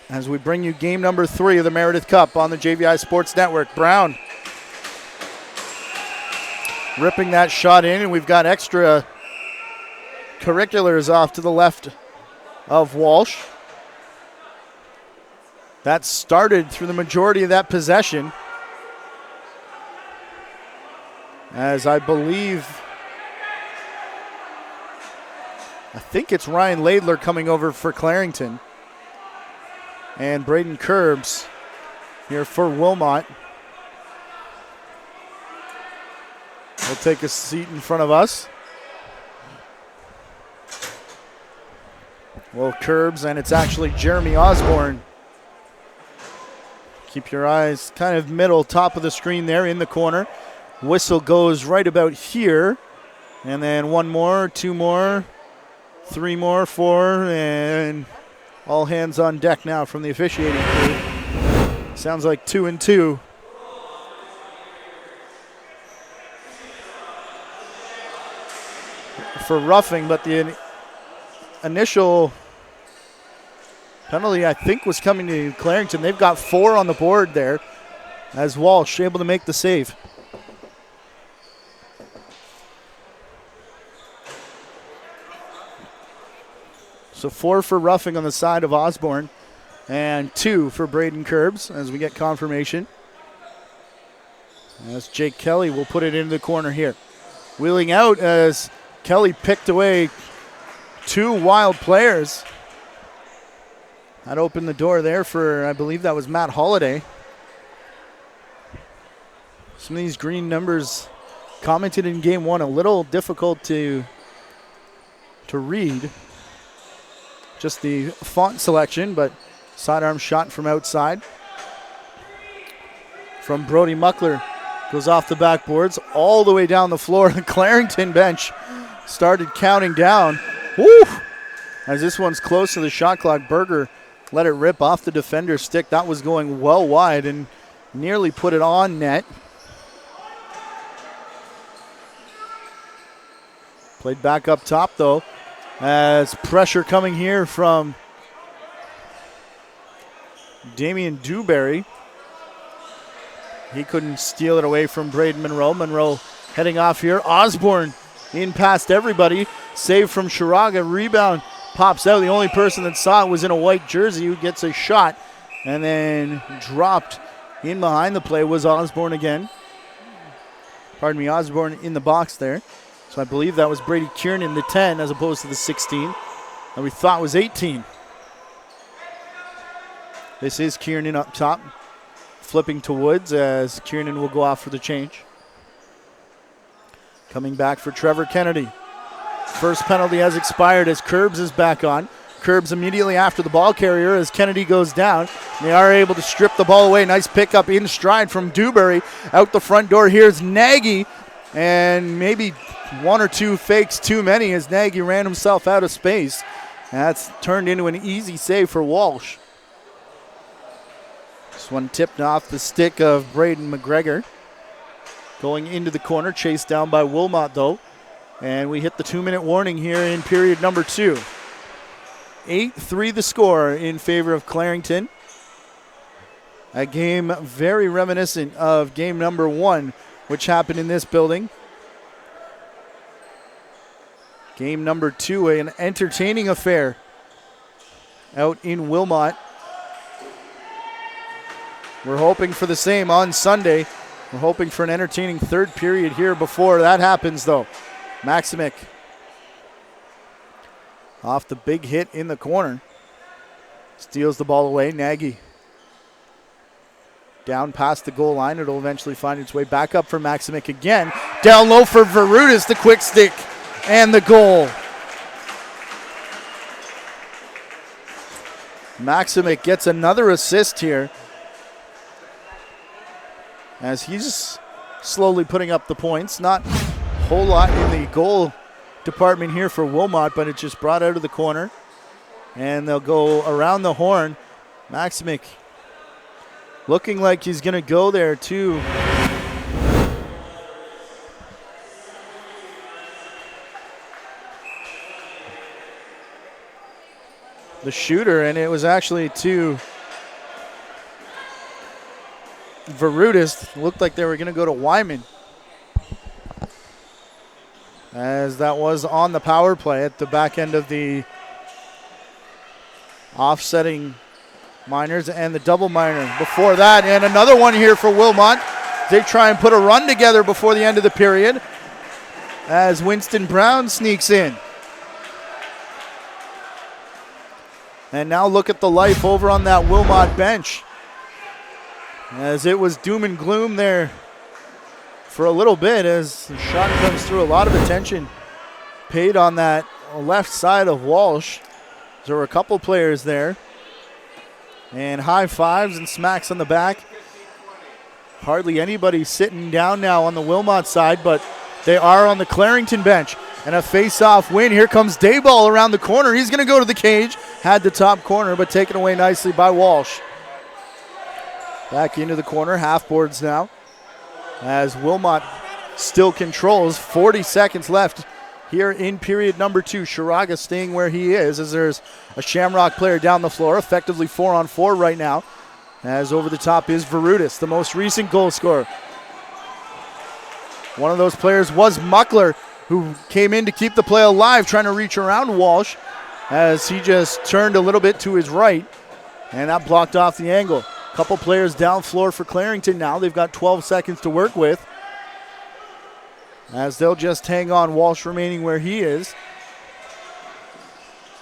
[SPEAKER 1] As we bring you game number 3 of the Meredith Cup on the JVI Sports Network. Brown ripping that shot in, and we've got extra curriculars off to the left of Walsh. That started through the majority of that possession. As I think it's Ryan Laidler coming over for Clarington. And Braden Curbs here for Wilmot. He'll take a seat in front of us. Well, Curbs, and it's actually Jeremy Osborne. Keep your eyes kind of middle, top of the screen there in the corner. Whistle goes right about here. And then 1 more, 2 more, 3 more, 4, and all hands on deck now from the officiating crew. Sounds like 2 and 2. For roughing, but the initial penalty, I think, was coming to Clarington. They've got 4 on the board there as Walsh able to make the save. So 4 for roughing on the side of Osborne and 2 for Braden Curbs as we get confirmation. As Jake Kelly will put it into the corner here. Wheeling out as Kelly picked away 2 wild players. That opened the door there for, I believe that was Matt Holliday. Some of these green numbers commented in game 1, a little difficult to read. Just the font selection, but sidearm shot from outside. From Brody Muckler, goes off the backboards all the way down the floor. The Clarington bench started counting down. Woo! As this one's close to the shot clock, Berger let it rip off the defender's stick. That was going well wide and nearly put it on net. Played back up top though, as pressure coming here from Damian Dewberry. He couldn't steal it away from Braden Monroe. Monroe heading off here. Osborne in past everybody. Save from Shiraga. Rebound pops out. The only person that saw it was in a white jersey who gets a shot. And then dropped in behind the play was Osborne again. Pardon me, Osborne in the box there. So I believe that was Brady Kiernan, the 10, as opposed to the 16 that we thought was 18. This is Kiernan up top, flipping to Woods as Kiernan will go off for the change. Coming back for Trevor Kennedy. First penalty has expired as Curbs is back on. Curbs immediately after the ball carrier as Kennedy goes down. They are able to strip the ball away. Nice pickup in stride from Dewberry. Out the front door, here's Nagy. And maybe 1 or 2 fakes too many as Nagy ran himself out of space. That's turned into an easy save for Walsh. This one tipped off the stick of Braden McGregor. Going into the corner, chased down by Wilmot though. And we hit the 2-minute warning here in period number 2. 8-3 the score in favor of Clarington. A game very reminiscent of game number 1, which happened in this building. Game number 2, an entertaining affair out in Wilmot. We're hoping for the same on Sunday. We're hoping for an entertaining third period here before that happens, though. Maximic off the big hit in the corner. Steals the ball away. Nagy down past the goal line. It'll eventually find its way back up for Maximic again. Down low for Verutis, the quick stick, and the goal. Maximic gets another assist here as he's slowly putting up the points. Not a whole lot in the goal department here for Wilmot, but it's just brought out of the corner. And they'll go around the horn. Maximic looking like he's going to go there too. The shooter, and it was actually to Verutis. Looked like they were going to go to Wyman, as that was on the power play at the back end of the offsetting minors and the double minor before that. And another one here for Wilmot. They try and put a run together before the end of the period as Winston Brown sneaks in. And now look at the life over on that Wilmot bench, as it was doom and gloom there for a little bit as the shot comes through. A lot of attention paid on that left side of Walsh. There were a couple players there. And high fives and smacks on the back. Hardly anybody sitting down now on the Wilmot side, but they are on the Clarington bench. And a face-off win. Here comes Dayball around the corner. He's going to go to the cage. Had the top corner, but taken away nicely by Walsh. Back into the corner, half boards now. As Wilmot still controls, 40 seconds left here in period number 2. Shiraga staying where he is as there's a Shamrock player down the floor, effectively 4-on-4 right now. As over the top is Verutis, the most recent goal scorer. One of those players was Muckler, who came in to keep the play alive, trying to reach around Walsh as he just turned a little bit to his right, and that blocked off the angle. Couple players down floor for Clarington now. They've got 12 seconds to work with as they'll just hang on, Walsh remaining where he is.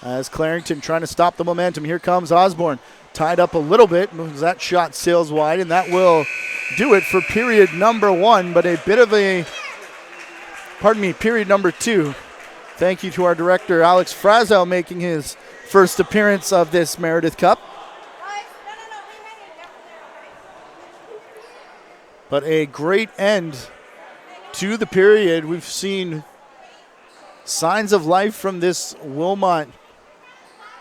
[SPEAKER 1] As Clarington trying to stop the momentum. Here comes Osborne. Tied up a little bit. That shot sails wide, and that will do it for period number 1, but a bit of a, period number 2. Thank you to our director, Alex Frazel, making his first appearance of this Meredith Cup. But a great end to the period. We've seen signs of life from this Wilmot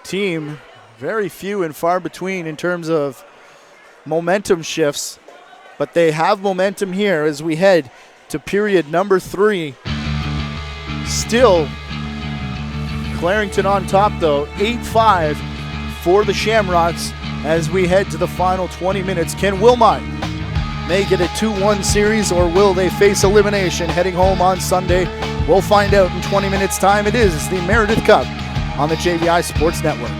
[SPEAKER 1] team. Very few and far between in terms of momentum shifts. But they have momentum here as we head to period number 3. Still Clarington on top though, 8-5 for the Shamrocks as we head to the final 20 minutes. Can Wilmot make it a 2-1 series, or will they face elimination heading home on Sunday? We'll find out in 20 minutes time. It is the Meredith Cup on the JVI Sports Network.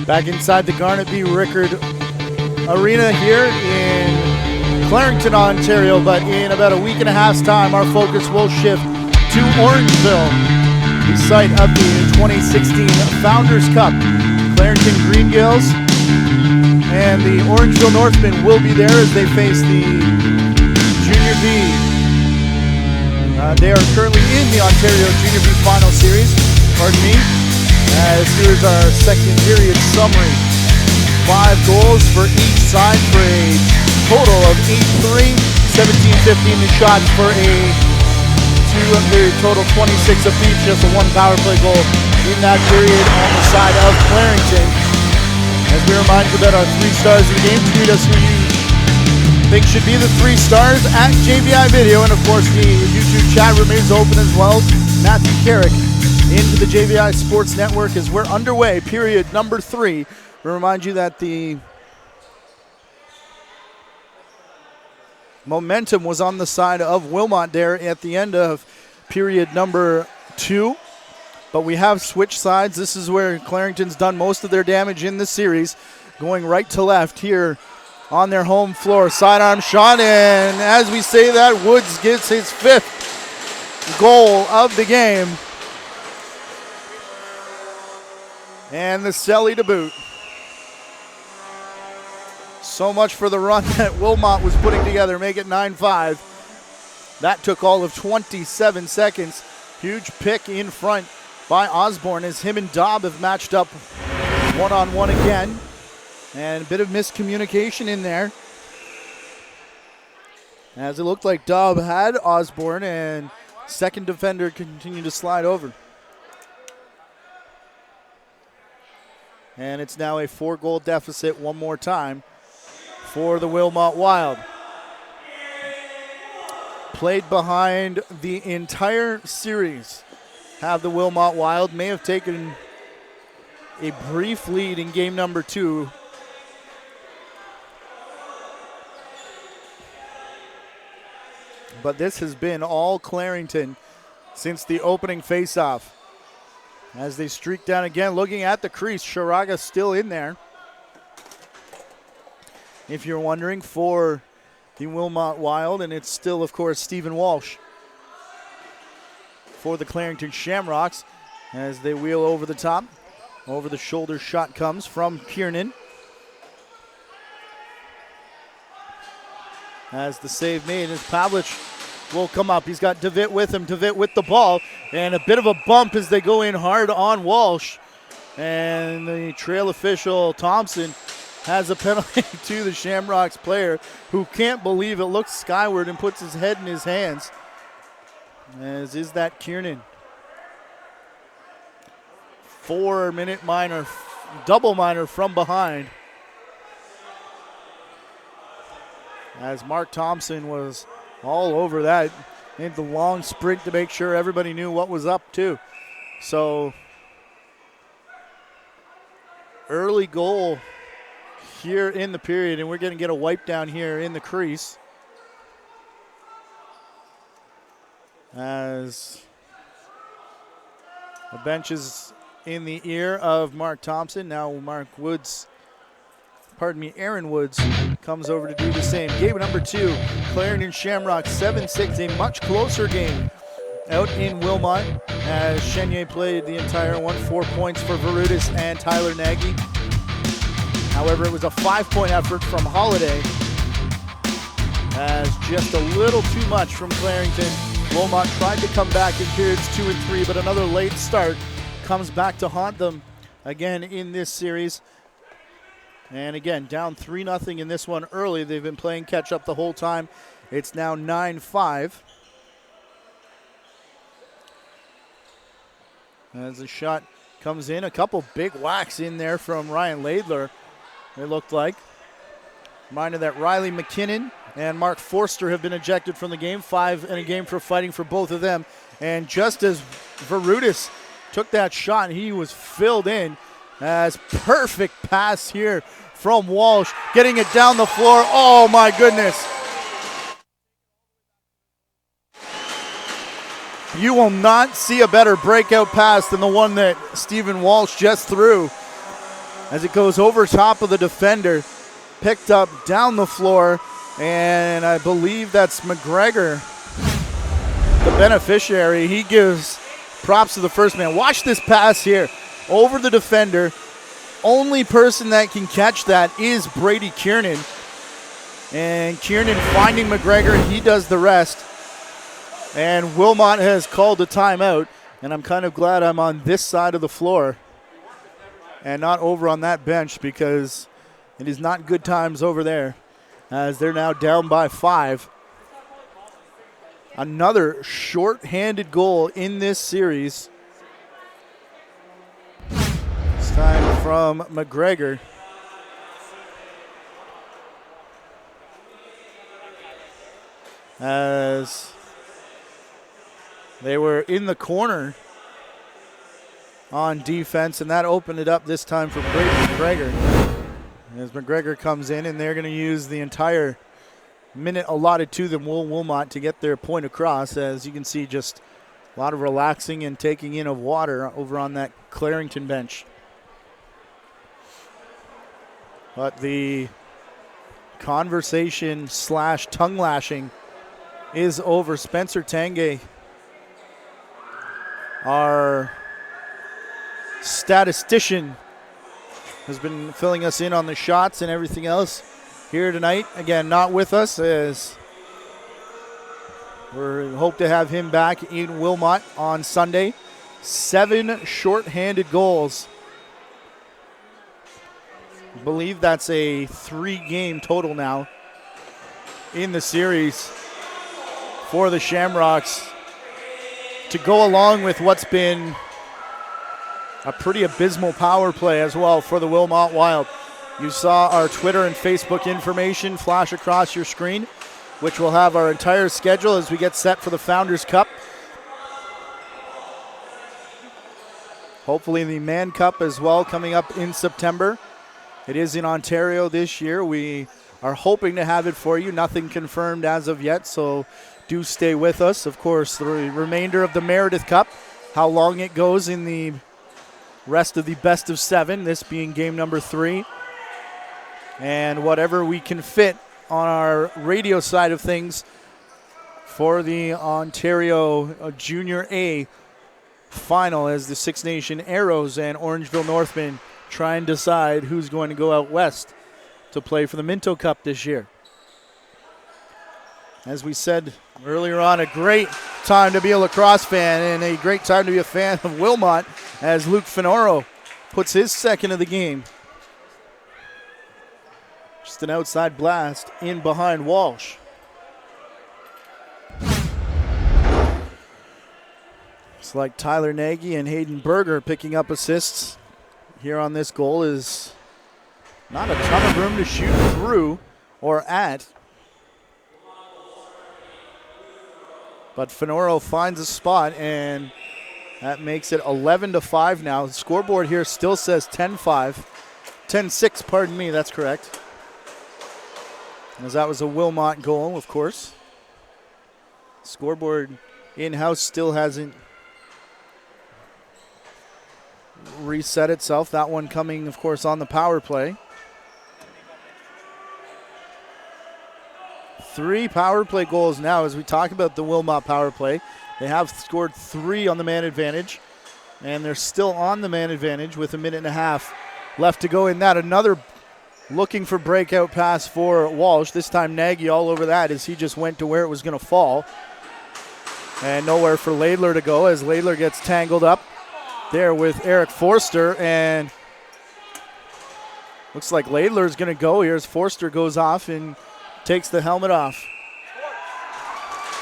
[SPEAKER 1] Back inside the Garnet B. Rickard Arena here in Clarington, Ontario, but in about a week and a half's time, our focus will shift to Orangeville, the site of the 2016 Founders Cup. Clarington Green Gills and the Orangeville Northmen will be there as they face the Junior B. They are currently in the Ontario Junior B Final Series, as here's our second period summary. 5 goals for each side for a total of 8-3, 17-15 the shots for a total 26 apiece, just a 1 power play goal in that period on the side of Clarington. As we remind you about our 3 stars of the game, tweet us who you think should be the 3 stars at JVI Video, and of course the YouTube chat remains open as well. Matthew Carrick into the JVI Sports Network as we're underway, period number 3. We remind you that the momentum was on the side of Wilmot there at the end of period number 2. But we have switched sides. This is where Clarington's done most of their damage in this series, going right to left here on their home floor. Sidearm shot, and as we say that, Woods gets his 5th goal of the game. And the celly to boot. So much for the run that Wilmot was putting together, make it 9-5. That took all of 27 seconds. Huge pick in front by Osborne as him and Dobb have matched up one-on-one again. And a bit of miscommunication in there, as it looked like Dobb had Osborne and second defender continued to slide over. And it's now a 4-goal deficit one more time for the Wilmot Wild. Played behind the entire series, have the Wilmot Wild. May have taken a brief lead in game number 2. But this has been all Clarington since the opening faceoff. As they streak down again, looking at the crease, Sharaga still in there. If you're wondering, for the Wilmot Wild, and it's still, of course, Stephen Walsh for the Clarington Shamrocks as they wheel over the top. Over the shoulder shot comes from Kiernan. As the save made, as Pavlich will come up. He's got DeVitt with him. DeVitt with the ball. And a bit of a bump as they go in hard on Walsh. And the trail official, Thompson, has a penalty to the Shamrocks player who can't believe it, looks skyward and puts his head in his hands. As is that Kiernan. 4-minute minor, double minor from behind. As Mark Thompson was all over that. Made the long sprint to make sure everybody knew what was up too. So early goal here in the period, and we're going to get a wipe down here in the crease. As the bench is in the ear of Mark Thompson. Now Aaron Woods comes over to do the same. Game number 2, Clarington Shamrox 7-6, a much closer game out in Wilmot as Chenier played the entire one. 4 points for Varutis and Tyler Nagy. However, it was a 5-point effort from Holiday as just a little too much from Clarington. Wilmot tried to come back in periods 2 and 3, but another late start comes back to haunt them again in this series. And again, down 3-0 in this one early. They've been playing catch-up the whole time. It's now 9-5. As the shot comes in, a couple big whacks in there from Ryan Laidler, it looked like. Reminder that Riley McKinnon and Mark Forster have been ejected from the game. 5 in a game for fighting for both of them. And just as Varutis took that shot, he was filled in. As perfect pass here from Walsh, getting it down the floor. Oh my goodness. You will not see a better breakout pass than the one that Stephen Walsh just threw as it goes over top of the defender, picked up down the floor, and I believe that's McGregor, the beneficiary. He gives props to the first man. Watch this pass here over the defender. Only person that can catch that is Brady Kiernan. And Kiernan finding McGregor, and he does the rest. And Wilmot has called a timeout, and I'm kind of glad I'm on this side of the floor and not over on that bench, because it is not good times over there as they're now down by 5. Another short-handed goal in this series. This time from McGregor. As they were in the corner on defense, and that opened it up this time for Brady McGregor. As McGregor comes in, and they're going to use the entire minute allotted to them, Wilmot, to get their point across. As you can see, just a lot of relaxing and taking in of water over on that Clarington bench. But the conversation / tongue lashing is over. Spencer Tange, our statistician, has been filling us in on the shots and everything else here tonight. Again, not with us, as we hope to have him back in Wilmot on Sunday. 7 short-handed goals. I believe that's a 3-game total now in the series for the Shamrocks, to go along with what's been a pretty abysmal power play as well for the Wilmot Wild. You saw our Twitter and Facebook information flash across your screen, which will have our entire schedule as we get set for the Founders Cup. Hopefully the Man Cup as well coming up in September. It is in Ontario this year. We are hoping to have it for you. Nothing confirmed as of yet, so do stay with us. Of course, the remainder of the Meredith Cup, how long it goes in the rest of the best of 7, this being game number 3. And whatever we can fit on our radio side of things for the Ontario Junior A final, as the Six Nation Arrows and Orangeville Northmen try and decide who's going to go out west to play for the Minto Cup this year. As we said earlier on, a great time to be a lacrosse fan and a great time to be a fan of Wilmot, as Luke Finoro puts his second of the game. Just an outside blast in behind Walsh. It's like Tyler Nagy and Hayden Berger picking up assists here on this goal. Is not a ton of room to shoot through or at. But Finoro finds a spot, and that makes it 11-5 now. The scoreboard here still says 10-5. 10-6, pardon me, that's correct. As that was a Wilmot goal, of course. Scoreboard in-house still hasn't reset itself. That one coming, of course, on the power play. 3 power play goals now as we talk about the Wilmot power play. They have scored 3 on the man advantage, and they're still on the man advantage with a minute and a half left to go in that. Another looking for breakout pass for Walsh. This time Nagy all over that as he just went to where it was going to fall. And nowhere for Laidler to go as Laidler gets tangled up there with Eric Forster, and looks like Laidler's going to go here as Forster goes off and takes the helmet off.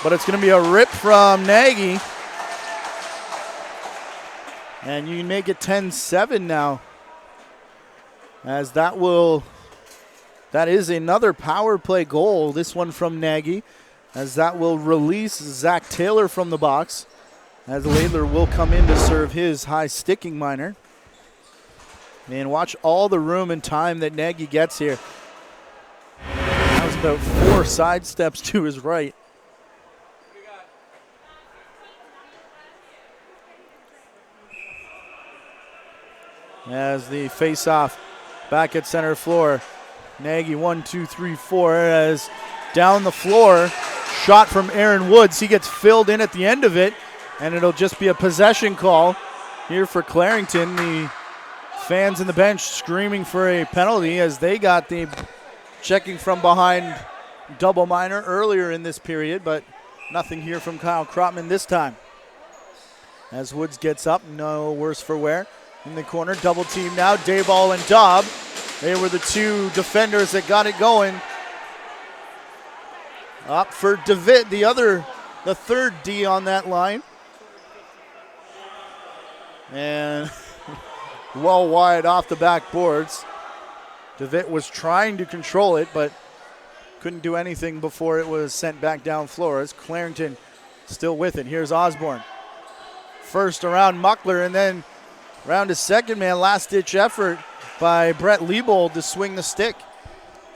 [SPEAKER 1] But it's going to be a rip from Nagy. And you can make it 10-7 now. As that is another power play goal, this one from Nagy, as that will release Zach Taylor from the box, as Laidler will come in to serve his high sticking minor. And watch all the room and time that Nagy gets here. That was about 4 side steps to his right. as the face-off back at center floor. Nagy 1, 2, 3, 4 as down the floor. Shot from Aaron Woods. He gets filled in at the end of it, and it'll just be a possession call here for Clarington. The fans in the bench screaming for a penalty as they got the checking from behind double minor earlier in this period, but nothing here from Kyle Krotman this time. As Woods gets up, no worse for wear. In the corner, double team now, Dayball and Dobb. They were the two defenders that got it going. Up for DeVitt, the third D on that line. And well wide off the backboards. DeVitt was trying to control it, but couldn't do anything before it was sent back down floor as Clarington still with it. Here's Osborne. First around Muckler, and then round to second man. Last-ditch effort by Brett Liebold to swing the stick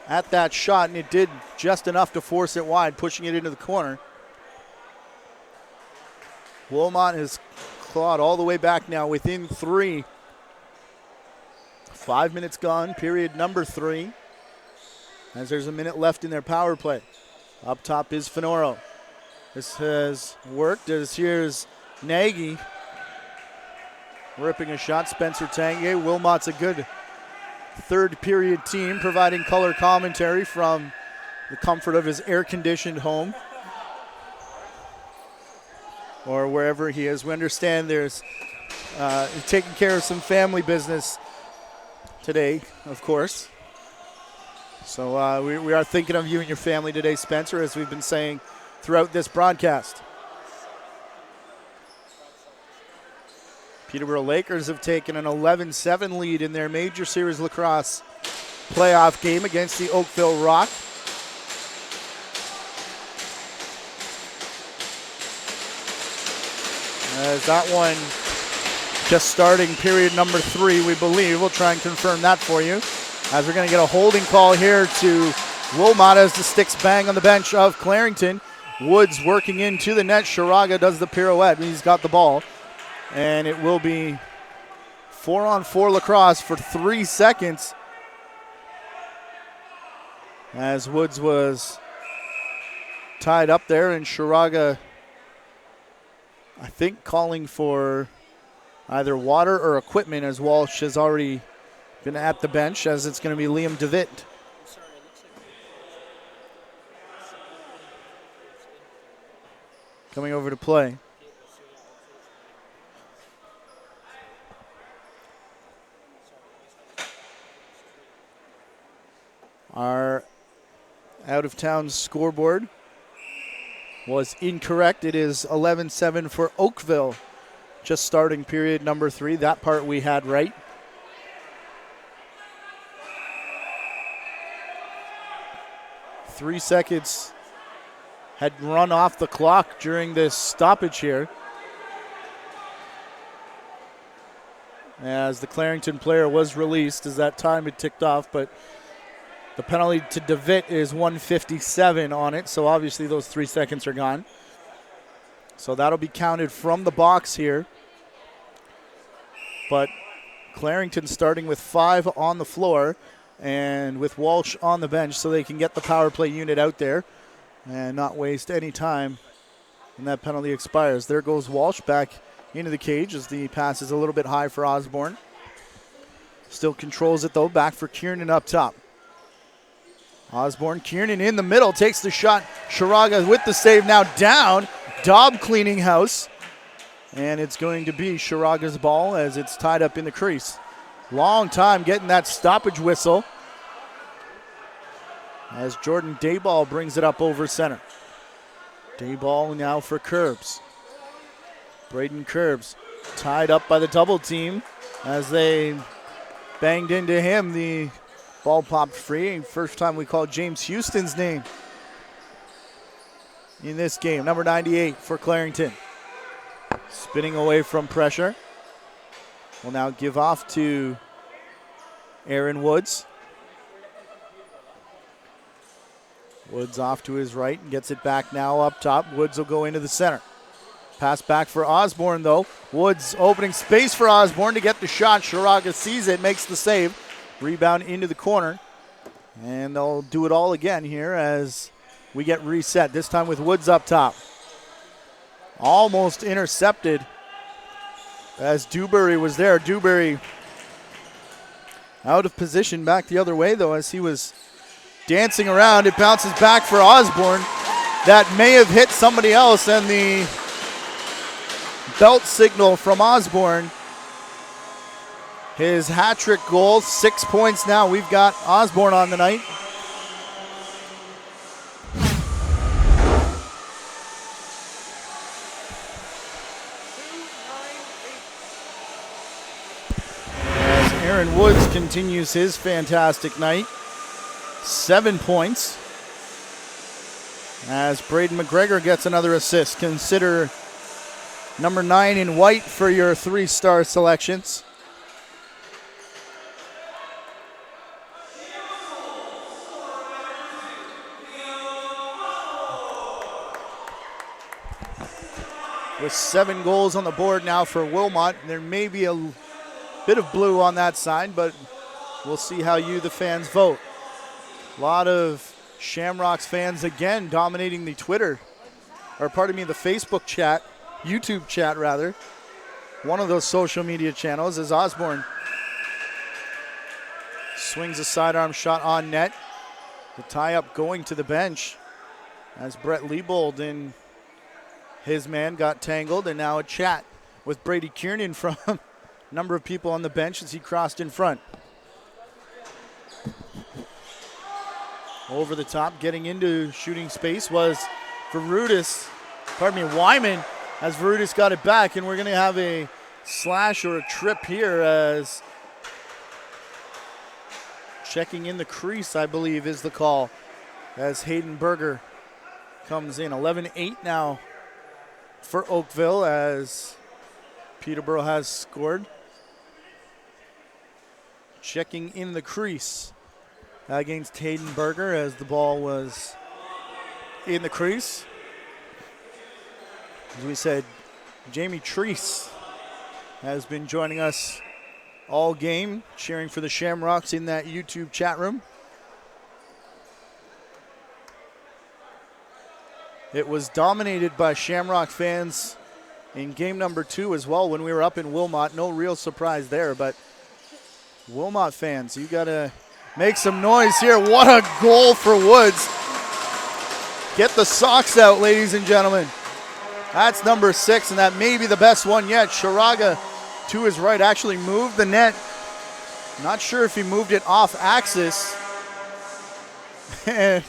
[SPEAKER 1] at that shot, and it did just enough to force it wide, pushing it into the corner. Wilmot has clawed all the way back now within 3. 5 minutes gone, period number 3, as there's a minute left in their power play. Up top is Fenoro. This has worked as here's Nagy ripping a shot. Spencer Tanguay. Wilmot's a good third period team, providing color commentary from the comfort of his air-conditioned home or wherever he is. We understand there's taking care of some family business today, of course. So we are thinking of you and your family today, Spencer, as we've been saying throughout this broadcast. Peterborough Lakers have taken an 11-7 lead in their Major Series Lacrosse playoff game against the Oakville Rock. As that one just starting period number 3, we believe. We'll try and confirm that for you. As we're going to get a holding call here to Wilmot as the sticks bang on the bench of Clarington. Woods working into the net. Sharaga does the pirouette. He's got the ball. And it will be 4-on-4 lacrosse for 3 seconds. As Woods was tied up there, and Sharaga, I think, calling for either water or equipment, as Walsh has already been at the bench, as it's going to be Liam DeVitt. Coming over to play. Our out-of-town scoreboard was incorrect. It is 11-7 for Oakville, just starting period number 3. That part we had right. Three seconds had run off the clock during this stoppage here, as the Clarington player was released as that time had ticked off, but the penalty to DeVitt is 1:57 on it, so obviously those 3 seconds are gone. So that'll be counted from the box here. But Clarington starting with 5 on the floor and with Walsh on the bench, so they can get the power play unit out there and not waste any time when that penalty expires. There goes Walsh back into the cage as the pass is a little bit high for Osborne. Still controls it though, back for Kiernan up top. Osborne, Kiernan in the middle, takes the shot. Sharaga with the save now down. Dobb cleaning house. And it's going to be Sharaga's ball as it's tied up in the crease. Long time getting that stoppage whistle as Jordan Dayball brings it up over center. Dayball now for Curbs. Braden Curbs tied up by the double team as they banged into him. The ball popped free. First time we called James Houston's name in this game. Number 98 for Clarington. Spinning away from pressure. Will now give off to Aaron Woods. Woods off to his right and gets it back now up top. Woods will go into the center. Pass back for Osborne, though. Woods opening space for Osborne to get the shot. Sharaga sees it, makes the save. Rebound into the corner. And they'll do it all again here as we get reset, this time with Woods up top. Almost intercepted as Dewberry was there. Dewberry out of position back the other way, though, as he was dancing around. It bounces back for Osborne. That may have hit somebody else, and the belt signal from Osborne. His hat-trick goal, 6 points now. We've got Osborne on the night. As Aaron Woods continues his fantastic night. 7 points. As Braden McGregor gets another assist. Consider number 9 in white for your 3-star selections. With 7 goals on the board now for Wilmot. There may be a bit of blue on that side, but we'll see how you, the fans, vote. A lot of Shamrocks fans again dominating the Twitter, or pardon me, the Facebook chat, YouTube chat rather. One of those social media channels as Osborne swings a sidearm shot on net. The tie-up going to the bench as Brett Liebold and his man got tangled, and now a chat with Brady Kiernan from a number of people on the bench as he crossed in front. Over the top, getting into shooting space was Wyman, as Varudis got it back, and we're going to have a slash or a trip here as checking in the crease, I believe, is the call, as Hayden Berger comes in. 11-8 now for Oakville as Peterborough has scored. Checking in the crease against Hayden Berger as the ball was in the crease. As we said, Jamie Treese has been joining us all game, cheering for the Shamrocks in that YouTube chat room. It was dominated by Shamrock fans in game number 2 as well when we were up in Wilmot. No real surprise there, but Wilmot fans, you got to make some noise here. What a goal for Woods. Get the socks out, ladies and gentlemen. That's number 6, and that may be the best one yet. Sharaga to his right actually moved the net. Not sure if he moved it off axis. And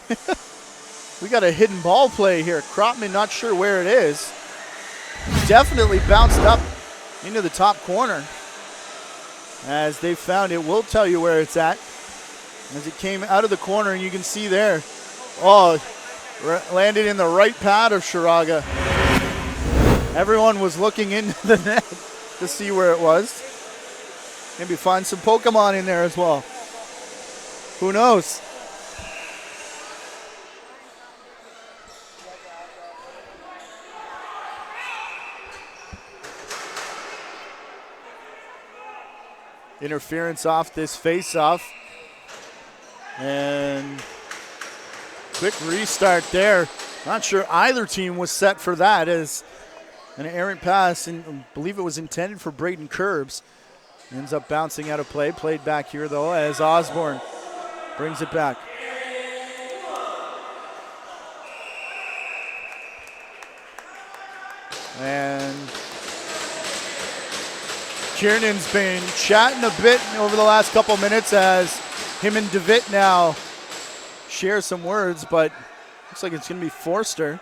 [SPEAKER 1] we got a hidden ball play here. Kropman not sure where it is. Definitely bounced up into the top corner. As they found it, we'll tell you where it's at. As it came out of the corner, and you can see there, landed in the right pad of Sharaga. Everyone was looking into the net to see where it was. Maybe find some Pokemon in there as well. Who knows? Interference off this face-off. And quick restart there. Not sure either team was set for that, as an errant pass, and I believe it was intended for Braden Curbs. Ends up bouncing out of play. Played back here, though, as Osborne brings it back. And Kiernan's been chatting a bit over the last couple minutes as him and DeVitt now share some words, but looks like it's going to be Forster,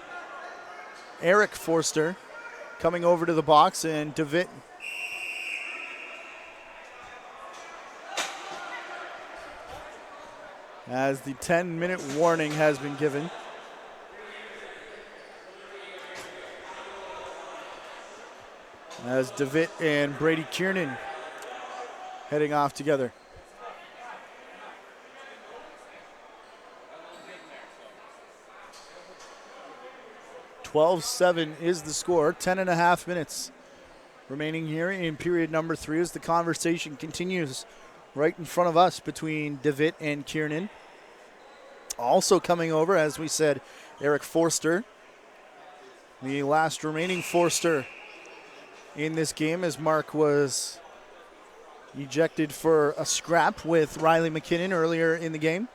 [SPEAKER 1] Eric Forster, coming over to the box, and DeVitt as the 10-minute warning has been given. As DeVitt and Brady Kiernan heading off together. 12-7 is the score. 10.5 minutes remaining here in period number 3 as the conversation continues right in front of us between DeWitt and Kiernan. Also coming over, as we said, Eric Forster, the last remaining Forster in this game, as Mark was ejected for a scrap with Riley McKinnon earlier in the game.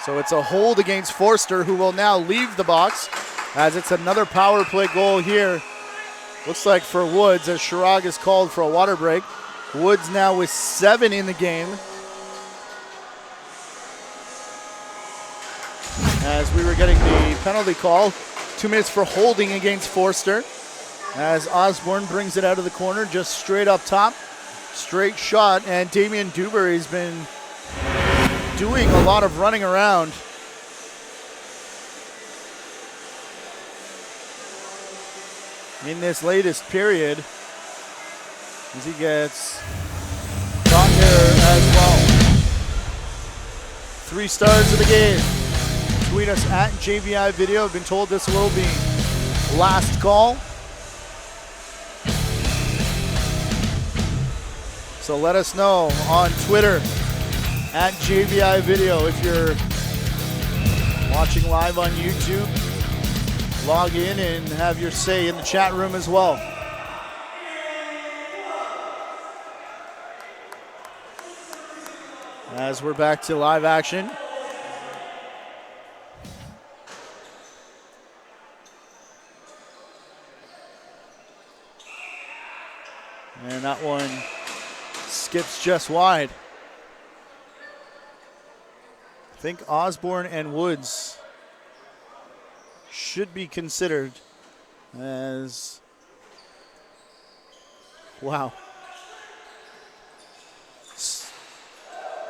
[SPEAKER 1] So it's a hold against Forster, who will now leave the box, as it's another power play goal here. Looks like for Woods, as Sherrod is called for a water break. Woods now with 7 in the game. As we were getting the penalty call, 2 minutes for holding against Forster. As Osborne brings it out of the corner, just straight up top. Straight shot, and Damian Dewberry's been doing a lot of running around. In this latest period, as he gets caught here as well. 3 stars of the game. Tweet us at JVI Video. I've been told this will be last call. So let us know on Twitter at JVI Video. If you're watching live on YouTube, log in and have your say in the chat room as well. As we're back to live action. And that one skips just wide. I think Osborne and Woods should be considered as, wow.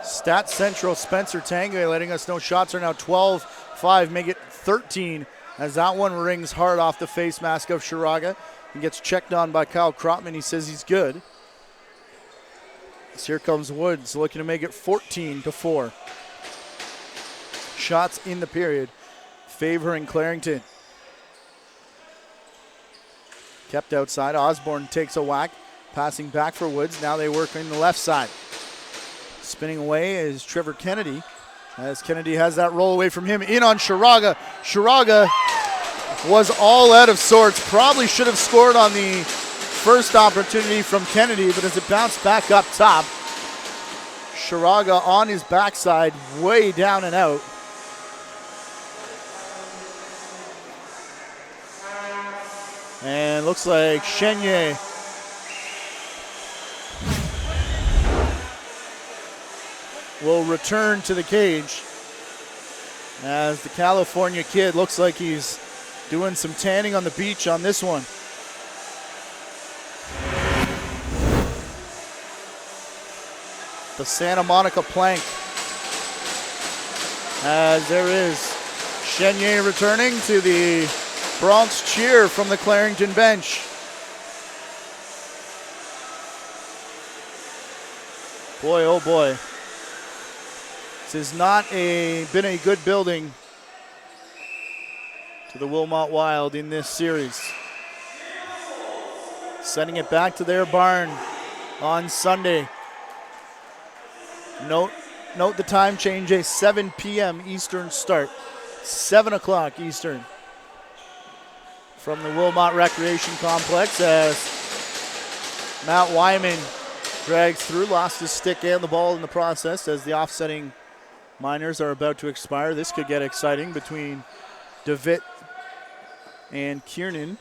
[SPEAKER 1] Stat Central Spencer Tanguay letting us know shots are now 12-5, make it 13, as that one rings hard off the face mask of Shiraga and gets checked on by Kyle Krotman. He says he's good. So here comes Woods looking to make it 14-4. Shots in the period favoring Clarington. Kept outside. Osborne takes a whack. Passing back for Woods. Now they work in the left side. Spinning away is Trevor Kennedy, as Kennedy has that roll away from him. In on Shiraga. Shiraga was all out of sorts. Probably should have scored on the first opportunity from Kennedy, but as it bounced back up top, Shiraga on his backside, way down and out. And looks like Chenye will return to the cage, as the California kid looks like he's doing some tanning on the beach on this one. The Santa Monica plank, as there is Chenye returning to the Bronx cheer from the Clarington bench. Boy, oh boy. This has not been a good building to the Wilmot Wild in this series. Sending it back to their barn on Sunday. Note the time change, a 7 p.m. Eastern start. 7 o'clock Eastern. From the Wilmot Recreation Complex, as Matt Wyman drags through, lost his stick and the ball in the process, as the offsetting minors are about to expire. This could get exciting between DeWitt and Kiernan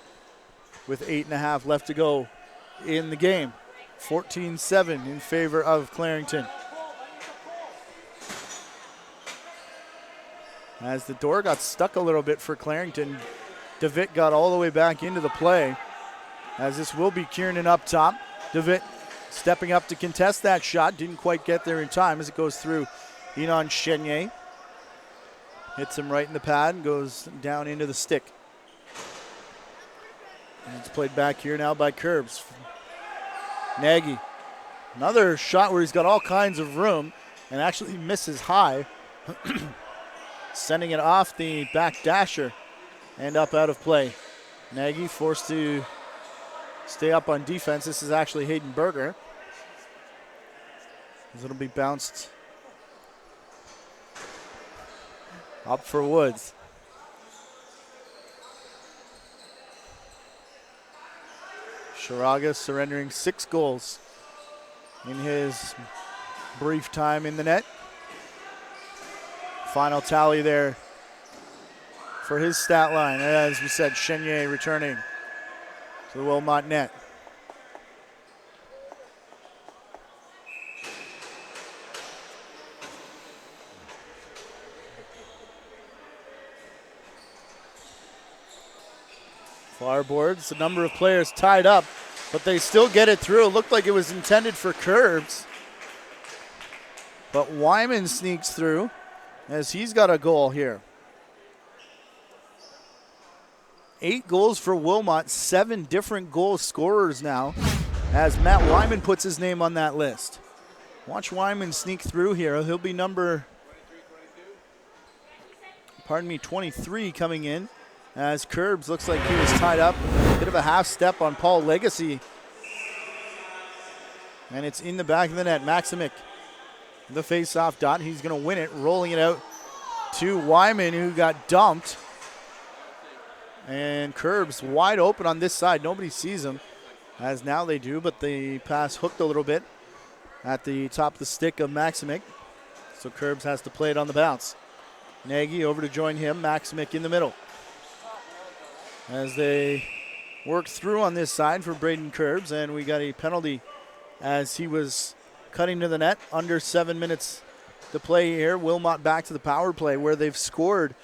[SPEAKER 1] with 8.5 left to go in the game. 14-7 in favor of Clarington. As the door got stuck a little bit for Clarington, DeWitt got all the way back into the play, as this will be Kiernan up top. DeWitt stepping up to contest that shot. Didn't quite get there in time as it goes through Enon Chenye. Hits him right in the pad and goes down into the stick. And it's played back here now by Curbs. Nagy. Another shot where he's got all kinds of room and actually misses high. sending it off the back dasher and up out of play. Nagy forced to stay up on defense. This is actually Hayden Berger. It'll be bounced up for Woods. Sharaga surrendering 6 goals in his brief time in the net. Final tally there for his stat line. As we said, Chenier returning to the Wilmot net. Far boards, the number of players tied up, but they still get it through. It looked like it was intended for Curbs. But Wyman sneaks through as he's got a goal here. 8 goals for Wilmot, 7 different goal scorers now as Matt Wyman puts his name on that list. Watch Wyman sneak through here. He'll be number 23 coming in. As Curbs looks like he was tied up. Bit of a half step on Paul Legacy. And it's in the back of the net. Maximic, the face-off dot. He's going to win it, rolling it out to Wyman, who got dumped. And Curbs wide open on this side. Nobody sees him, as now they do, but the pass hooked a little bit at the top of the stick of Maximic. So Curbs has to play it on the bounce. Nagy over to join him. Maximic in the middle, as they work through on this side for Braden Curbs, and we got a penalty as he was cutting to the net. Under 7 minutes to play here. Wilmot back to the power play, where they've scored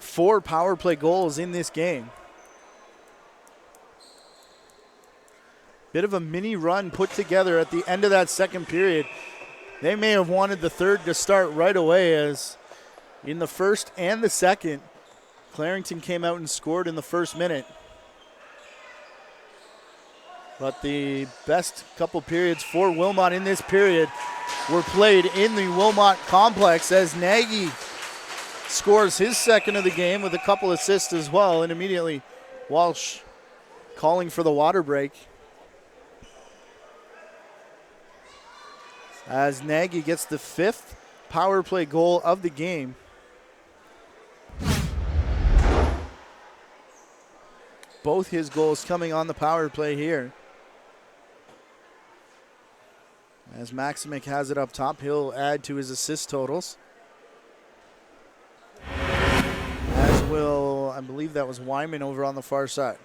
[SPEAKER 1] 4 power play goals in this game. Bit of a mini run put together at the end of that second period. They may have wanted the third to start right away, as in the first and the second, Clarington came out and scored in the first minute. But the best couple periods for Wilmot in this period were played in the Wilmot complex, as Nagy scores his second of the game with a couple assists as well, and immediately Walsh calling for the water break. As Nagy gets the 5th power play goal of the game. Both his goals coming on the power play here. As Maximic has it up top, he'll add to his assist totals. As will, I believe that was Wyman over on the far side.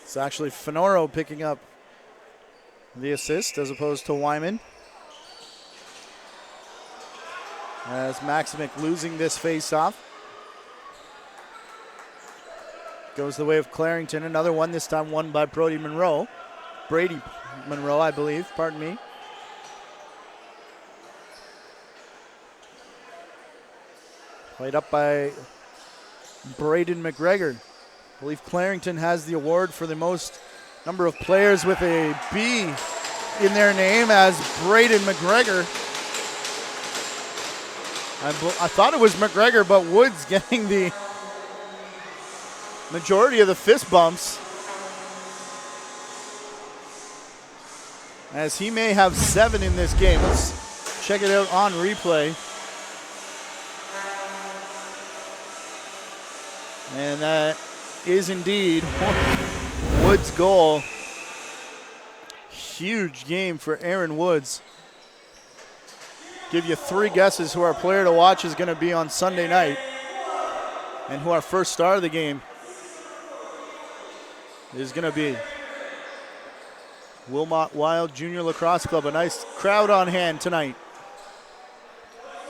[SPEAKER 1] It's actually Fenoro picking up the assist as opposed to Wyman. As Maximic losing this face-off. Goes the way of Clarington. Another one, this time won by Brady Monroe, I believe, pardon me. Played up by Braden McGregor. I believe Clarington has the award for the most number of players with a B in their name, as Braden McGregor. I thought it was McGregor, but Woods getting the majority of the fist bumps, as he may have 7 in this game. Let's check it out on replay. And that is indeed Woods' goal. Huge game for Aaron Woods. Give you 3 guesses who our player to watch is going to be on Sunday night, and who our first star of the game is going to be. Wilmot Wild Junior Lacrosse Club, a nice crowd on hand tonight.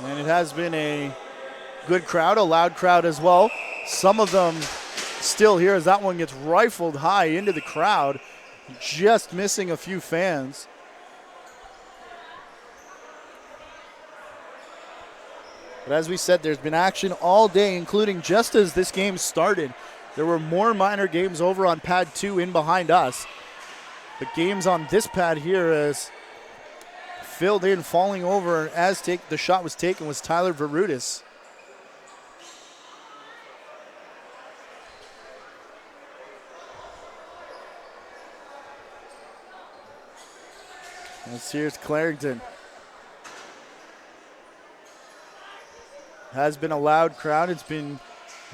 [SPEAKER 1] And it has been a good crowd, a loud crowd as well. Some of them still here, as that one gets rifled high into the crowd, just missing a few fans. But as we said, there's been action all day, including just as this game started. There were more minor games over on pad 2 in behind us. The games on this pad here as filled in, falling over as the shot was taken was Tyler Verutis. And here's Clarington. Has been a loud crowd. It's been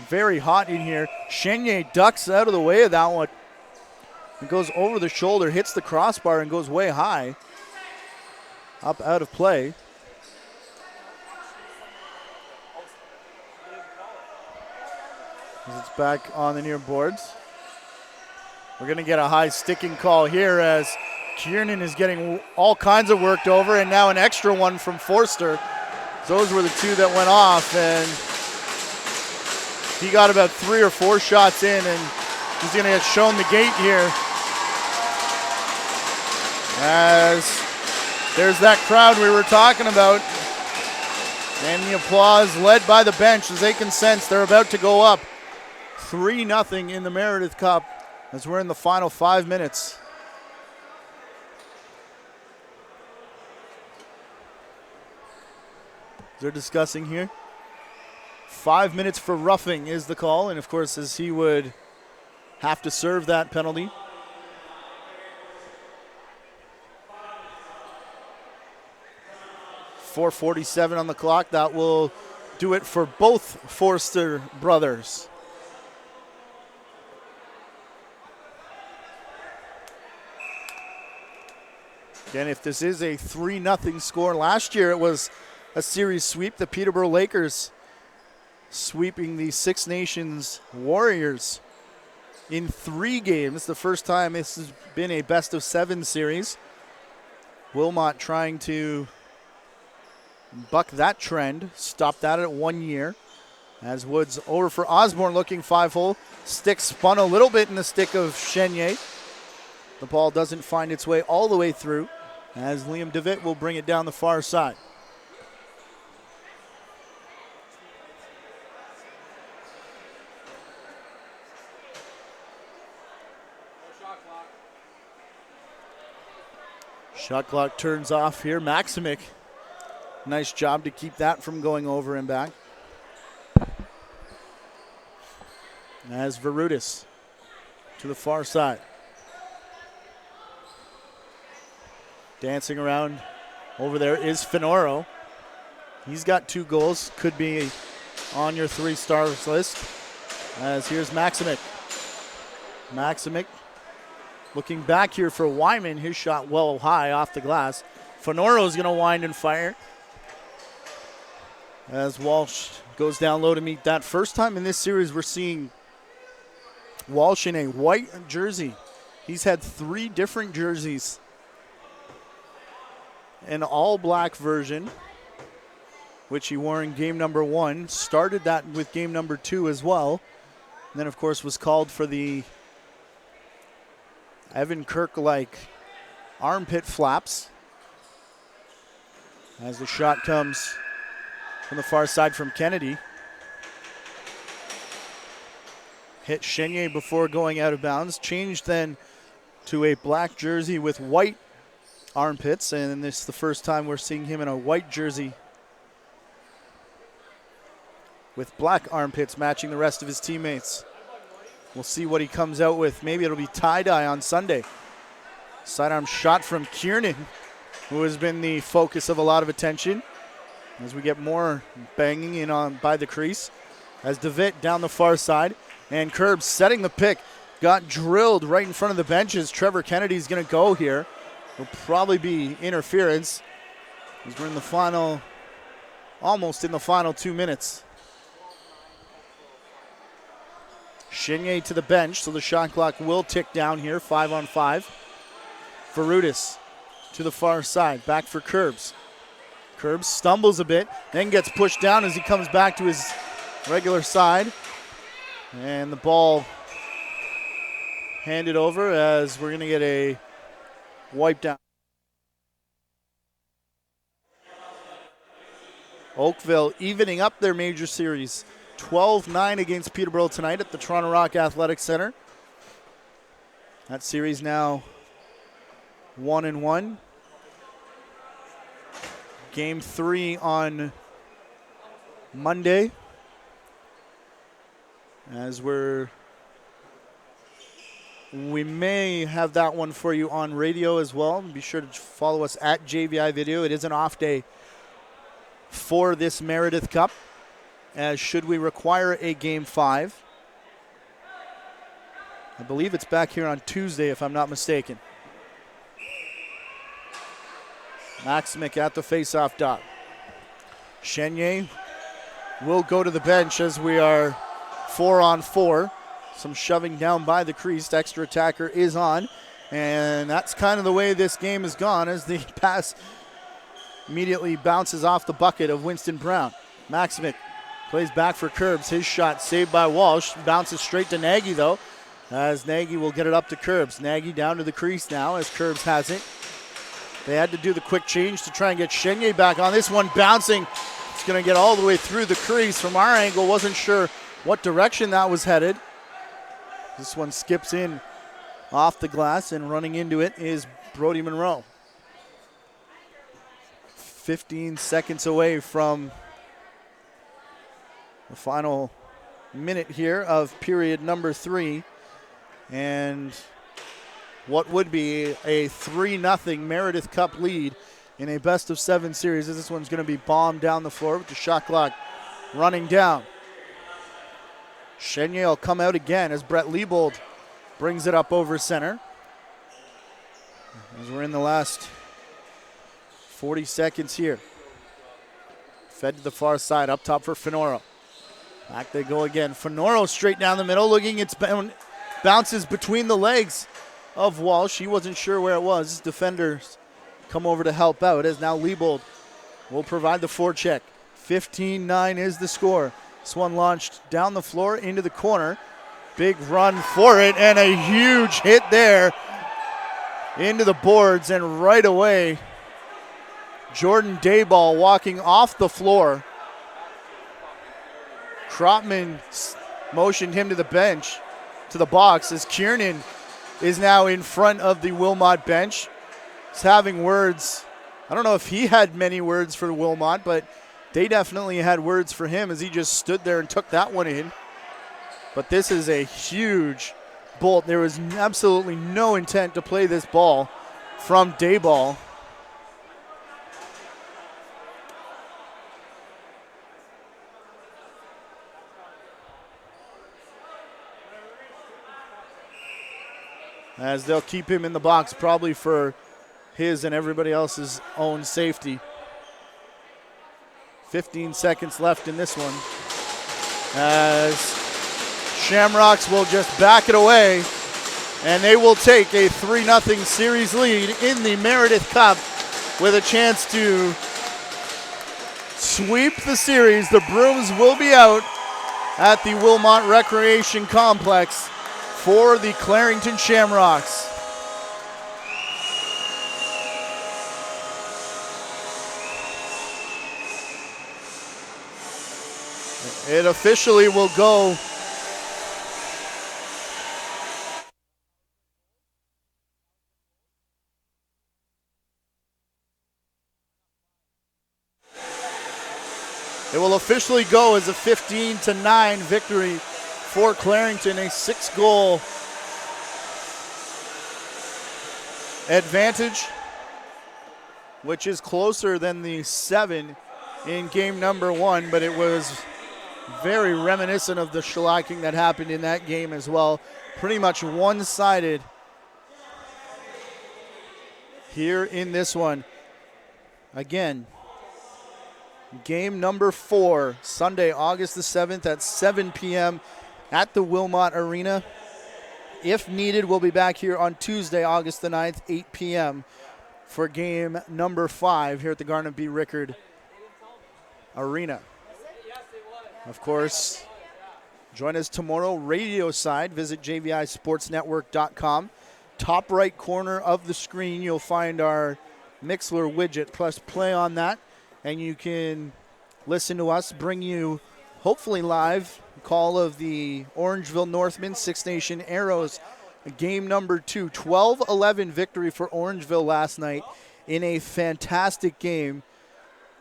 [SPEAKER 1] very hot in here. Chenier ducks out of the way of that one. It goes over the shoulder, hits the crossbar, and goes way high. Up out of play. As it's back on the near boards. We're going to get a high sticking call here as Kiernan is getting all kinds of worked over, and now an extra one from Forster. Those were the two that went off, and he got about 3 or 4 shots in, and he's going to get shown the gate here. As there's that crowd we were talking about, and the applause led by the bench as they can sense they're about to go up 3-0 in the Meredith Cup as we're in the final 5 minutes. They're discussing here. 5 minutes for roughing is the call, and of course, as he would have to serve that penalty. .447 on the clock. That will do it for both Forster brothers. Again, if this is a 3-0 score, last year it was a series sweep. The Peterborough Lakers sweeping the Six Nations Warriors in 3 games. The first time this has been a best-of-7 series. Wilmot trying to buck that trend, stop that at 1 year. As Woods over for Osborne, looking 5-hole. Stick spun a little bit in the stick of Chenier. The ball doesn't find its way all the way through, as Liam DeVitt will bring it down the far side. Shot clock turns off here. Maximic, nice job to keep that from going over and back. As Verutis to the far side. Dancing around over there is Finoro. He's got 2 goals. Could be on your 3 stars list. As here's Maximic. Maximic looking back here for Wyman. His shot well high off the glass. Finoro's going to wind and fire. As Walsh goes down low to meet that. First time in this series we're seeing Walsh in a white jersey. He's had 3 different jerseys. An all-black version, which he wore in game number 1. Started that with game number 2 as well. And then, of course, was called for the Evan Kirk-like armpit flaps. As the shot comes from the far side from Kennedy. Hit Chenier before going out of bounds. Changed then to a black jersey with white armpits, and this is the first time we're seeing him in a white jersey with black armpits matching the rest of his teammates. We'll see what he comes out with. Maybe it'll be tie-dye on Sunday. Sidearm shot from Kiernan, who has been the focus of a lot of attention as we get more banging in on by the crease. As DeVitt down the far side, and Curbs setting the pick. Got drilled right in front of the benches. Trevor Kennedy's going to go here. Will probably be interference as we're in the final, almost in the final 2 minutes. Chenier to the bench, so the shot clock will tick down here, 5-on-5. Verutis to the far side, back for Curbs. Curbs stumbles a bit, then gets pushed down as he comes back to his regular side. And the ball handed over as we're going to get a wipe down. Oakville evening up their major series. 12-9 against Peterborough tonight at the Toronto Rock Athletic Center. That series now 1-1. Game 3 on Monday. As we may have that one for you on radio as well. Be sure to follow us at JVI Video. It is an off day for this Meredith Cup, as should we require a Game 5. I believe it's back here on Tuesday, if I'm not mistaken. Maximic at the face-off dot. Chenier will go to the bench as we are 4-on-4. Some shoving down by the crease. Extra attacker is on. And that's kind of the way this game has gone, as the pass immediately bounces off the bucket of Winston Brown. Maximic plays back for Curbs. His shot saved by Walsh. Bounces straight to Nagy, though, as Nagy will get it up to Curbs. Nagy down to the crease now as Curbs has it. They had to do the quick change to try and get Chenier back on. This one bouncing. It's going to get all the way through the crease. From our angle, wasn't sure what direction that was headed. This one skips in off the glass, and running into it is Brody Monroe. 15 seconds away from the final minute here of period number 3. And what would be a 3-0 Meredith Cup lead in a best-of-7 series. This one's going to be bombed down the floor with the shot clock running down. Chenier will come out again as Brett Liebold brings it up over center. As we're in the last 40 seconds here. Fed to the far side, up top for Finoro. Back they go again. Finoro straight down the middle, looking, it's bounces between the legs of Walsh. He wasn't sure where it was. Defenders come over to help out, as now Liebold will provide the forecheck. 15-9 is the score. This one launched down the floor into the corner. Big run for it, and a huge hit there into the boards, and right away Jordan Dayball walking off the floor. Trotman motioned him to the bench, to the box, as Kiernan is now in front of the Wilmot bench. He's having words. I don't know if he had many words for Wilmot, but they definitely had words for him as he just stood there and took that one in. But this is a huge bolt. There was absolutely no intent to play this ball from Dayball. As they'll keep him in the box probably for his and everybody else's own safety. 15 seconds left in this one, as Shamrocks will just back it away, and they will take a 3-0 series lead in the Meredith Cup with a chance to sweep the series. The brooms will be out at the Wilmot Recreation Complex for the Clarington Shamrocks. It officially will go as a 15-9 victory for Clarington, a 6-goal advantage, which is closer than the 7 in game number 1, but it was very reminiscent of the shellacking that happened in that game as well. Pretty much one-sided here in this one. Again, game number 4, Sunday, August the 7th at 7 p.m. at the Wilmot Arena. If needed, we'll be back here on Tuesday, August the 9th, 8 p.m. for game number 5 here at the Garnet B. Rickard Arena. Of course, join us tomorrow, radio side. Visit jvisportsnetwork.com. Top right corner of the screen, you'll find our Mixler widget. Plus, play on that, and you can listen to us bring you, hopefully live, call of the Orangeville Northmen Six Nation Arrows game number 2. 12-11 victory for Orangeville last night in a fantastic game,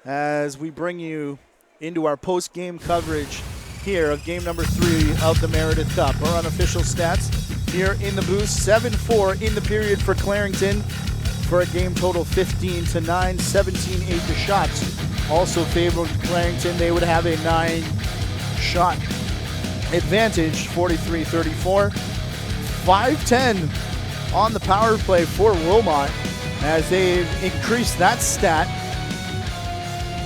[SPEAKER 1] as we bring you into our post-game coverage here of game number 3 of the Meredith Cup. Our unofficial stats here in the booth: 7-4 in the period for Clarington, for a game total 15-9, 17-8 the shots. Also favored Clarington. They would have a 9-shot advantage, 43-34. 5-10 on the power play for Wilmot, as they've increased that stat,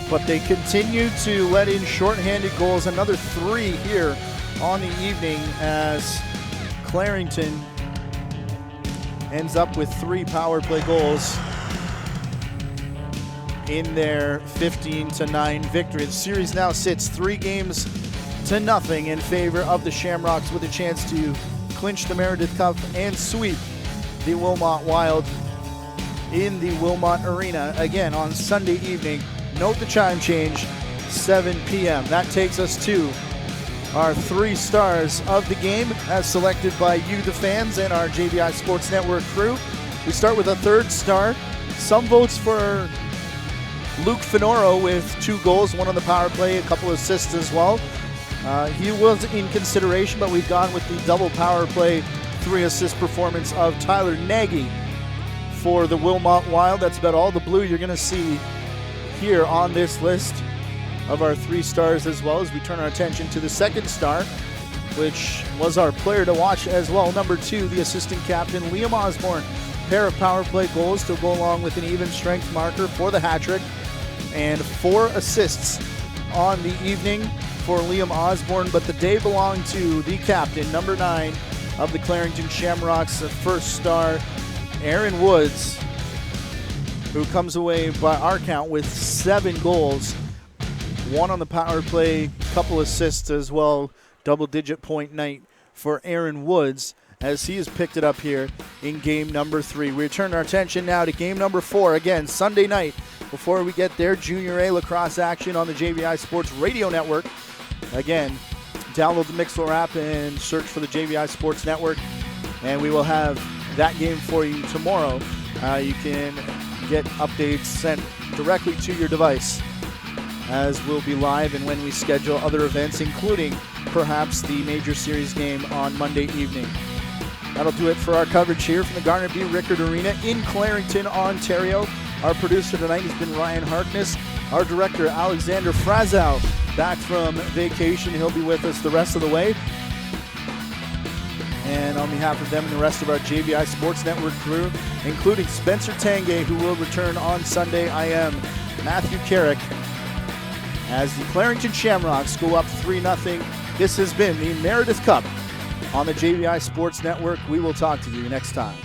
[SPEAKER 1] but they continue to let in shorthanded goals. Another 3 here on the evening, as Clarington ends up with 3 power play goals in their 15-9 victory. The series now sits 3-0 in favor of the Shamrocks, with a chance to clinch the Meredith Cup and sweep the Wilmot Wild in the Wilmot Arena again on Sunday evening. Note the chime change, 7 p.m. That takes us to our 3 stars of the game, as selected by you, the fans, and our JVI Sports Network crew. We start with a 3rd star. Some votes for Luke Finoro with 2 goals, 1 on the power play, a couple assists as well. He was in consideration, but we've gone with the double power play 3-assist performance of Tyler Nagy for the Wilmot Wild. That's about all the blue you're going to see here on this list of our 3 stars, as well as we turn our attention to the 2nd star, which was our player to watch as well. Number 2, the assistant captain, Liam Osborne. Pair of power play goals to go along with an even strength marker for the hat trick, and 4 assists on the evening for Liam Osborne. But the day belonged to the captain, number 9 of the Clarington Shamrocks, the 1st star, Aaron Woods, who comes away by our count with 7 goals, 1 on the power play, couple assists as well. Double-digit point night for Aaron Woods, as he has picked it up here in game number 3. We turn our attention now to game number 4, again Sunday night. Before we get there, Junior A lacrosse action on the JVI Sports Radio Network. Again, download the Mixlr app and search for the JVI Sports Network, and we will have that game for you tomorrow. You can get updates sent directly to your device, as we'll be live and when we schedule other events, including perhaps the major series game on Monday evening. That'll do it for our coverage here from the Garnet B. Rickard Arena in Clarington, Ontario. Our producer tonight has been Ryan Harkness. Our director, Alexander Frazow, back from vacation. He'll be with us the rest of the way. And on behalf of them and the rest of our JVI Sports Network crew, including Spencer Tanguay, who will return on Sunday, I am Matthew Carrick, as the Clarington Shamrocks go up 3-0. This has been the Meredith Cup on the JVI Sports Network. We will talk to you next time.